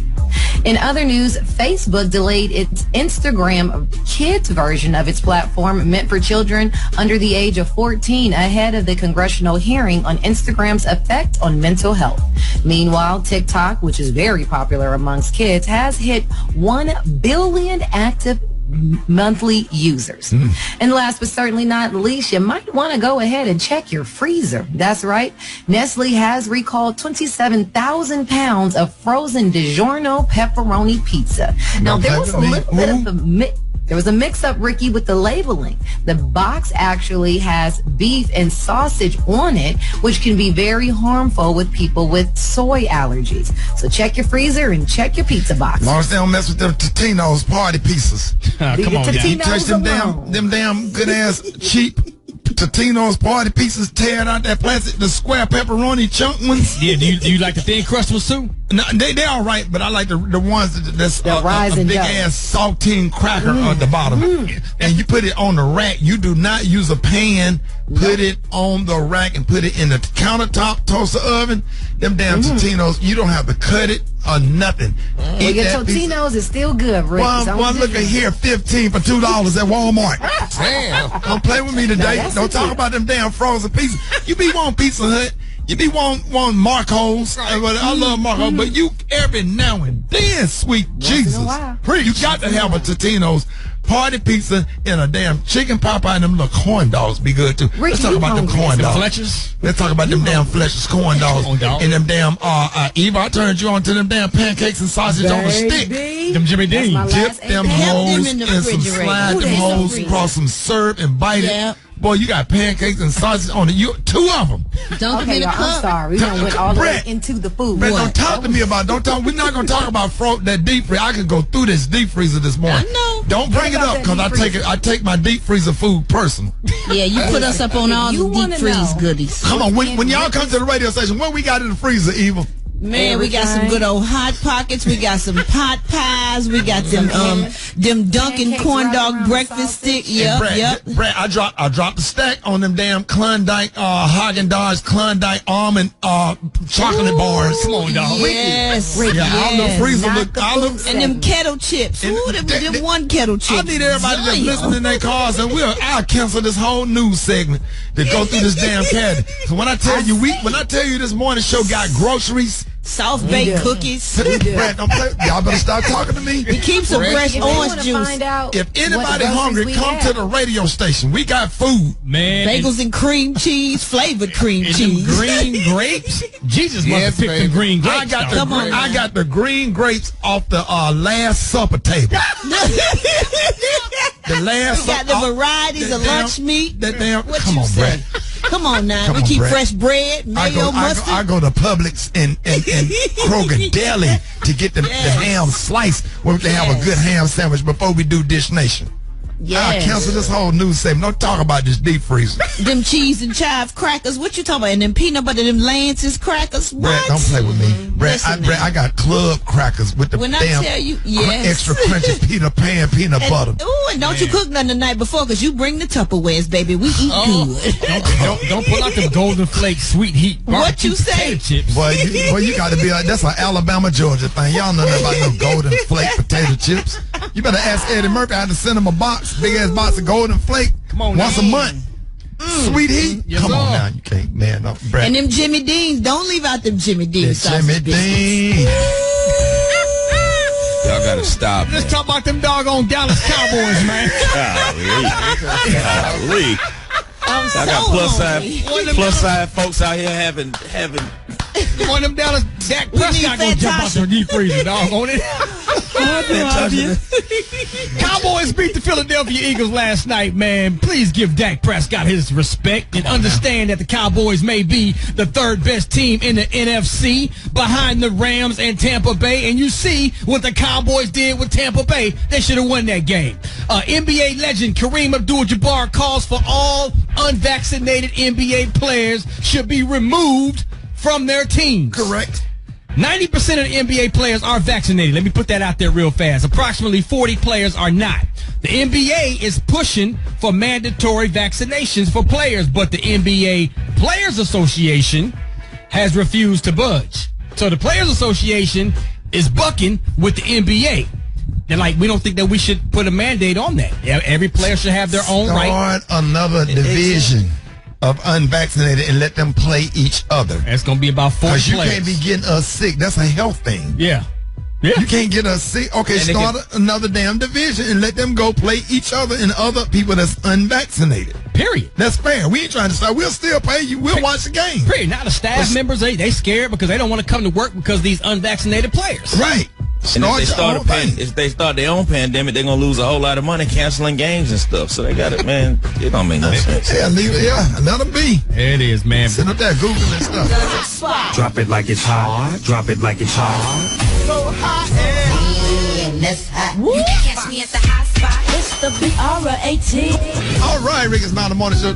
In other news, Facebook delayed its Instagram Kids version of its platform meant for children under the age of 14 ahead of the congressional hearing on Instagram's effect on mental health. Meanwhile, TikTok, which is very popular amongst kids, has hit 1 billion active monthly users. And last but certainly not least, you might want to go ahead and check your freezer. That's right. Nestle has recalled 27,000 pounds of frozen DiGiorno pepperoni pizza. Now, there was a little bit of a mix-up, Ricky, with the labeling. The box actually has beef and sausage on it, which can be very harmful with people with soy allergies. So check your freezer and check your pizza box. As long as they don't mess with them Totino's party pieces. Come on, you touch them damn good-ass cheap Totino's party pieces, tearing out that plastic, the square pepperoni chunk ones. Yeah, do you like the thin crust ones too? No, they all right, but I like the ones that's a big ass saltine cracker at the bottom. And you put it on the rack. You do not use a pan. Put it on the rack and put it in the countertop toaster oven. Them damn Totino's, you don't have to cut it or nothing. Well, your Totino's is still good, Rick. One look at here, 15 for $2 at Walmart. Damn. Don't play with me today. Don't talk about them damn frozen pizzas. You be wanting Pizza Hut. You be wanting Marco's. I love Marco, but you every now and then, sweet Jesus, you got to have a Totino's party pizza and a damn chicken Popeye and them little corn dogs be good too. Let's talk about them corn dogs. Fletchers? Let's talk about them damn Fletchers corn dogs and them damn Eva, I turned you on to them damn pancakes and sausage on a stick. Them Jimmy Dean. Dip them hoes in some slide them hoes across some syrup and bite it. Boy, you got pancakes and sausage on it. 2 of them. Don't okay, y'all, I'm sorry. We done went all the way into the food. Brett, don't talk to me about. We're not gonna talk about that deep freezer. I can go through this deep freezer this morning. I know. Don't bring it up because I take my deep freezer food personal. Yeah, you put us up on all the deep freeze goodies. Come on, when y'all come to the radio station, what we got in the freezer, Eva? Man, we got some good old Hot Pockets. We got some pot pies. We got them Dunkin' corn dog breakfast stick. Yep. Brad, I dropped the stack on them damn Klondike, Haagen-Dazs Klondike almond chocolate bars. Come on, dog. Yes. All the freezer and them kettle chips. Ooh, them one kettle chips. I need everybody that's listening in their cars, and I'll cancel this whole news segment to go through this damn cabinet. So when I tell you this morning show got groceries, soft baked cookies. Brad, don't play. Y'all better stop talking to me. We keep some fresh orange juice. If anybody hungry, come to the radio station. We got food, man. Bagels and cream cheese, flavored cream cheese. Green grapes. Jesus must have picked the green grapes. I got the green grapes off the Last Supper table. The Last Supper. We got the varieties of lunch meat. Come on, Brad. Come on now. We keep fresh bread, mayo, mustard. I go to Publix and Kroger Deli to get the ham slice where we can have a good ham sandwich before we do Dish Nation. I cancel this whole news segment. Don't talk about this deep freezer. Them cheese and chive crackers. What you talking about? And them peanut butter, them Lance's crackers. What? Brett, don't play with me. Brett, I got club crackers with the when damn I tell you, yes. extra crunchy peanut butter. Ooh, and don't you cook nothing the night before, because you bring the Tupperwares, baby. We eat good. Don't pull out them Golden Flake sweet heat. What you say? Chips. Boy, you got to be like, that's an Alabama, Georgia thing. Y'all know nothing about no Golden Flake potato chips. You better ask Eddie Murphy. I had to send him a box, big ass box of Golden Flake. Come on, once a month. Sweet heat. Yes, Come on now, you can't, man. No, Brett. And them Jimmy Deans. Don't leave out them Jimmy Deans. Jimmy Dean. Y'all gotta stop. Let's talk about them doggone Dallas Cowboys, man. Golly. I'm so I got hungry. plus side folks out here having One of them Dallas Dak Prescott gonna jump out the deep freezer, dog, on it. Cowboys beat the Philadelphia Eagles last night, man. Please give Dak Prescott his respect and understand that the Cowboys may be the third best team in the NFC behind the Rams and Tampa Bay. And you see what the Cowboys did with Tampa Bay. They should have won that game. NBA legend Kareem Abdul-Jabbar calls for all unvaccinated NBA players should be removed from their teams. Correct. 90% of the NBA players are vaccinated. Let me put that out there real fast. Approximately 40 players are not. The NBA is pushing for mandatory vaccinations for players, but the NBA Players Association has refused to budge. So the Players Association is bucking with the NBA. They're like, we don't think that we should put a mandate on that. Every player should have their own right. Start another division of unvaccinated and let them play each other. That's going to be about 40 players. Because you can't be getting us sick. That's a health thing. Yeah. You can't get us sick. Okay, and start another damn division and let them go play each other and other people that's unvaccinated. Period. That's fair. We ain't trying to start. We'll still pay you. We'll watch the game. Period. Now the staff members, they scared because they don't want to come to work because of these unvaccinated players. Right. And if they start their own pandemic, they're gonna lose a whole lot of money canceling games and stuff. So they got it, man. It don't make no sense. Yeah, let them be. It is, man. Sit up there Googling stuff. Drop it like it's hot. Drop it like it's hot. So hot and that's hot. You can catch me at the hot spot. It's the BR18. All right, Rick, it's now the morning show.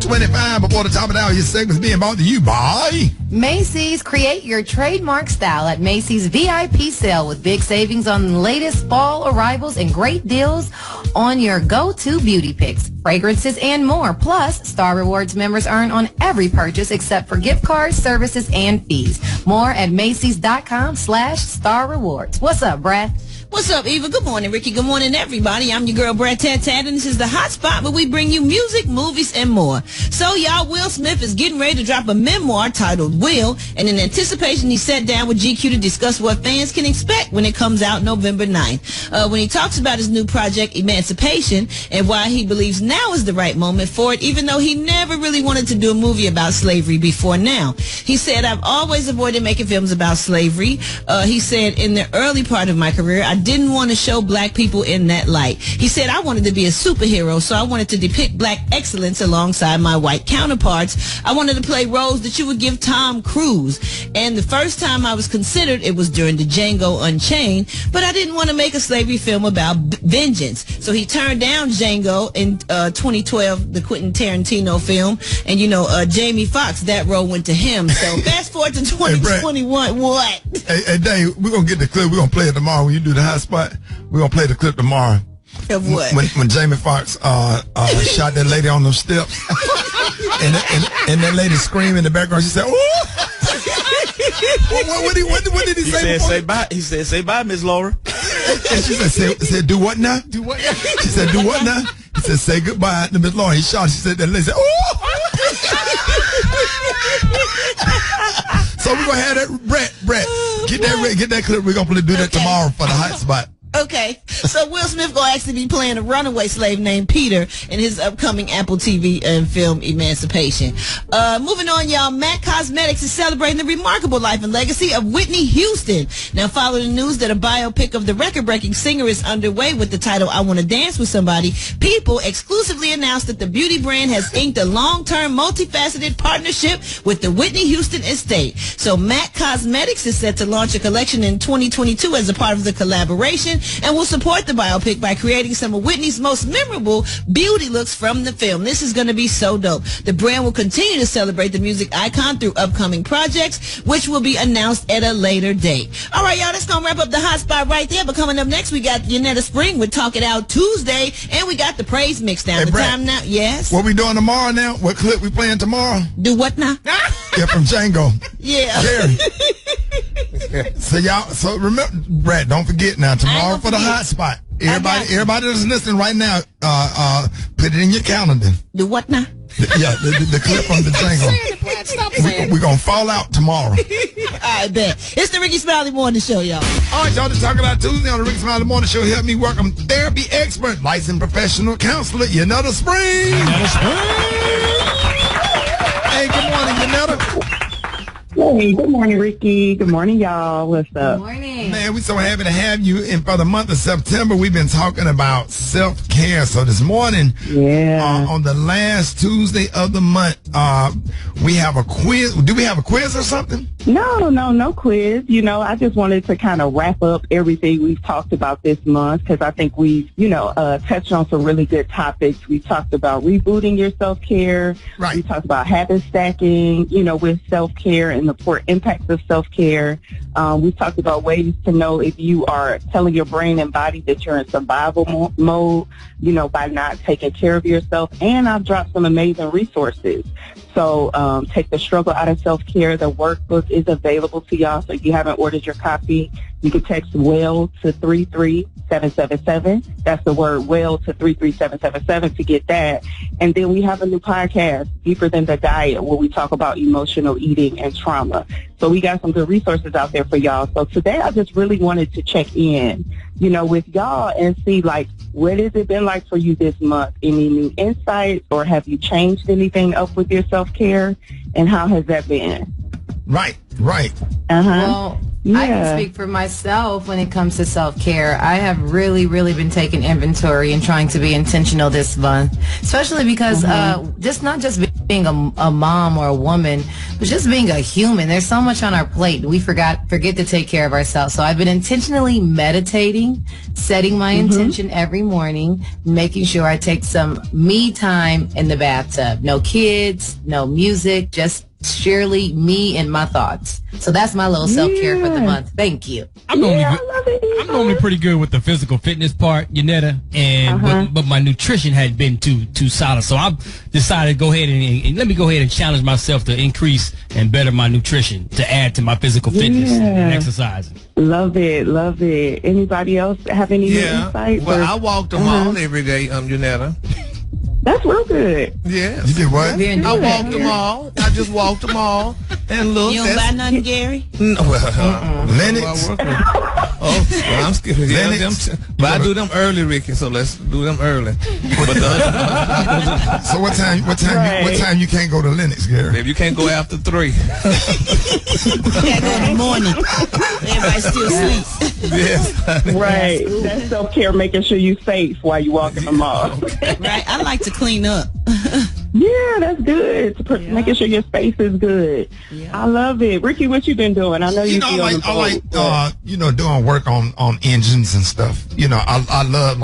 25 before the top of the hour. Your segment's being brought to you by Macy's. Create your trademark style at Macy's VIP sale with big savings on the latest fall arrivals and great deals on your go-to beauty picks, fragrances, and more. Plus, Star Rewards members earn on every purchase except for gift cards, services, and fees. More at Macy's.com/Star Rewards. What's up, Brad? What's up, Eva? Good morning, Ricky. Good morning, everybody. I'm your girl, Brad Tat, and this is the hot spot where we bring you music, movies, and more. So, y'all, Will Smith is getting ready to drop a memoir titled Will, and in anticipation, he sat down with GQ to discuss what fans can expect when it comes out November 9th. When he talks about his new project, Emancipation, and why he believes now is the right moment for it, even though he never really wanted to do a movie about slavery before now. He said, I've always avoided making films about slavery. He said, in the early part of my career, I didn't want to show black people in that light. He said, I wanted to be a superhero, so I wanted to depict black excellence alongside my white counterparts. I wanted to play roles that you would give Tom Cruise. And the first time I was considered, it was during the Django Unchained, but I didn't want to make a slavery film about vengeance. So he turned down Django in 2012, the Quentin Tarantino film. And, Jamie Foxx, that role went to him. So fast forward to 2021. Hey, what? Hey, Dave, we're going to get the clip. We're going to play it tomorrow when you do the hot spot. We're going to play the clip tomorrow. Of what? When Jamie Foxx shot that lady on them steps. and that lady screamed in the background. She said, ooh! what did he say? He said, say bye, Miss Laura. And she said, do what now? Do what now? She said, do what now? He said, say goodbye to Miss Laura. He shot. She said, that lady said, ooh! So we're going to have that. Brett, get that clip. We're going to do that tomorrow for the hot spot. Okay, so Will Smith gonna actually be playing a runaway slave named Peter in his upcoming Apple TV and film Emancipation. Moving on, y'all, MAC Cosmetics is celebrating the remarkable life and legacy of Whitney Houston. Now, follow the news that a biopic of the record-breaking singer is underway with the title I Want to Dance with Somebody. People exclusively announced that the beauty brand has inked a long-term, multifaceted partnership with the Whitney Houston estate. So MAC Cosmetics is set to launch a collection in 2022 as a part of the collaboration. and will support the biopic by creating some of Whitney's most memorable beauty looks from the film. This is going to be so dope. The brand will continue to celebrate the music icon through upcoming projects, which will be announced at a later date. All right, y'all, that's going to wrap up the hot spot right there. But coming up next, we got Yanetta Spring with Talk It Out Tuesday, and we got the praise mix down. Hey, the Brad, time now, yes. What we doing tomorrow now? What clip we playing tomorrow? Do what now? Yeah, from Django. Yeah. So remember, Brad, don't forget now, tomorrow for the hot spot. Everybody that's listening right now, put it in your calendar. Do what now? The clip from the Django. We're going to fall out tomorrow. I bet. It's the Rickey Smiley Morning Show, y'all. All right, y'all, to Talk About Tuesday on the Rickey Smiley Morning Show. Help me welcome therapy expert, licensed professional counselor, Yanetta Spring. Hey, good morning, Yanetta. Hey, good morning, Ricky. Good morning, y'all. What's up? Good morning. Man, we're so happy to have you. And for the month of September, we've been talking about self-care. So this morning, on the last Tuesday of the month, we have a quiz. Do we have a quiz or something? No quiz. You know, I just wanted to kind of wrap up everything we've talked about this month because I think we've, touched on some really good topics. We talked about rebooting your self-care. Right. We talked about habit stacking, with self-care and the poor impacts of self-care. We've talked about ways to know if you are telling your brain and body that you're in survival mode, by not taking care of yourself. And I've dropped some amazing resources. So take the struggle out of self-care. The workbook is available to y'all. So if you haven't ordered your copy, you can text WELL to 33777. That's the word WELL to 33777 to get that. And then we have a new podcast, Deeper Than the Diet, where we talk about emotional eating and trauma. So we got some good resources out there for y'all. So today I just really wanted to check in, with y'all and see, what has it been like for you this month? Any new insights, or have you changed anything up with your self-care? And how has that been? Right. Well, I can speak for myself when it comes to self-care. I have really, really been taking inventory and trying to be intentional this month, especially because just not just being a mom or a woman, but just being a human. There's so much on our plate. We forget to take care of ourselves. So I've been intentionally meditating, setting my intention every morning, making sure I take some me time in the bathtub. No kids, no music, just surely me and my thoughts. So that's my little self-care for the month. Thank you. I'm normally pretty good with the physical fitness part, Yanetta, and but my nutrition had been too solid. So I've decided to go ahead and let me go ahead and challenge myself to increase and better my nutrition to add to my physical fitness and exercising. Love it. Anybody else have any new insights? Well, I walk the mall every day, Yanetta. That's real good. Yes. You did what? I walked the mall. I just walked the mall and look. You don't buy nothing, Gary? No, Lennox. I'm scared. But I do them early, Ricky. So let's do them early. So what time you can't go to Lennox, Gary? If you can't go after 3. You can't go in the morning. Everybody still sleeps. Yes. Right. That's self-care, making sure you're safe while you walk in the mall. Right. I like to clean up. Yeah, that's good. Making sure your space is good. I love it. Ricky, what you been doing? I know I like doing work on engines and stuff. I love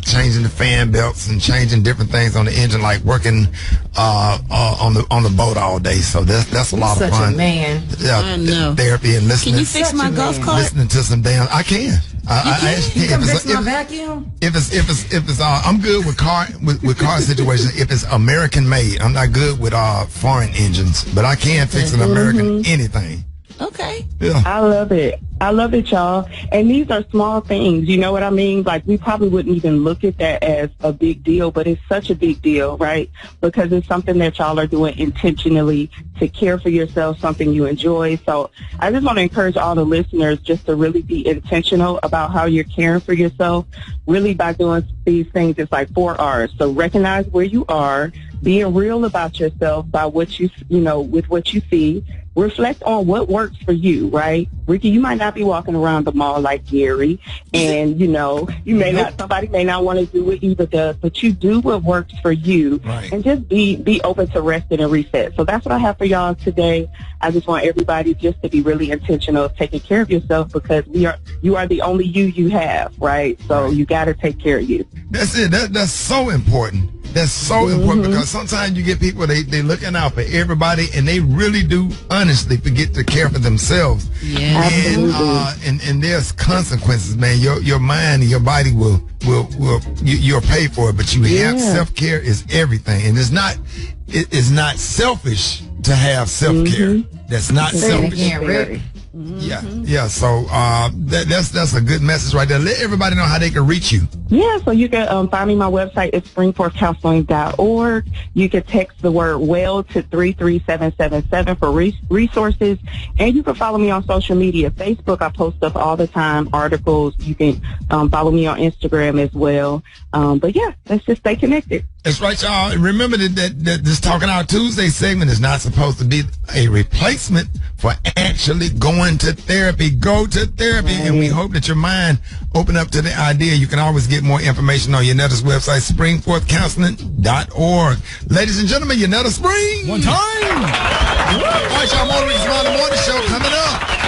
changing the fan belts and changing different things on the engine, like working on the boat all day. So that's a lot of fun. Such a man. I know. Therapy and listening. Can you fix my golf cart? Listening to some damn. I can. You can fix my vacuum? If it's I'm good with car situations. If it's American made, I'm not good with foreign engines, but I can fix an American anything. Okay. Yeah. I love it, y'all. And these are small things, you know what I mean? We probably wouldn't even look at that as a big deal, but it's such a big deal, right? Because it's something that y'all are doing intentionally to care for yourself, something you enjoy. So I just want to encourage all the listeners just to really be intentional about how you're caring for yourself, really by doing these things. It's 4 R's. So recognize where you are, being real about yourself by what with what you see. Reflect on what works for you, right? Ricky, you might not be walking around the mall like Gary, and somebody may not want to do what Eva does, but you do what works for you, right. And just be open to resting and reset. So that's what I have for y'all today. I just want everybody just to be really intentional of taking care of yourself, because you are the only you have, right? So you got to take care of you. That's it. That's so important. That's so important, because sometimes you get people, they looking out for everybody, and they really do honestly forget to care for themselves. Yeah. And there's consequences, man. Your mind and your body you'll pay for it, but you have self-care is everything. And it's not selfish to have self-care. That's not selfish. Yeah. So that's a good message right there. Let everybody know how they can reach you. Yeah, so you can find me. My website is springforthcounseling.org. You can text the word WELL to 33777 for resources, and you can follow me on social media. Facebook, I post stuff all the time, articles. You can follow me on Instagram as well. But yeah, let's just stay connected. That's right, y'all. And remember that this Talking Out Tuesday segment is not supposed to be a replacement for actually going to therapy. Go to therapy, and we hope that your mind open up to the idea. You can always get more information on Yanetta's website, springforthcounseling.org. Ladies and gentlemen, Yanetta Spring. One time. All right, y'all, more Rickey Smiley Morning Show coming up.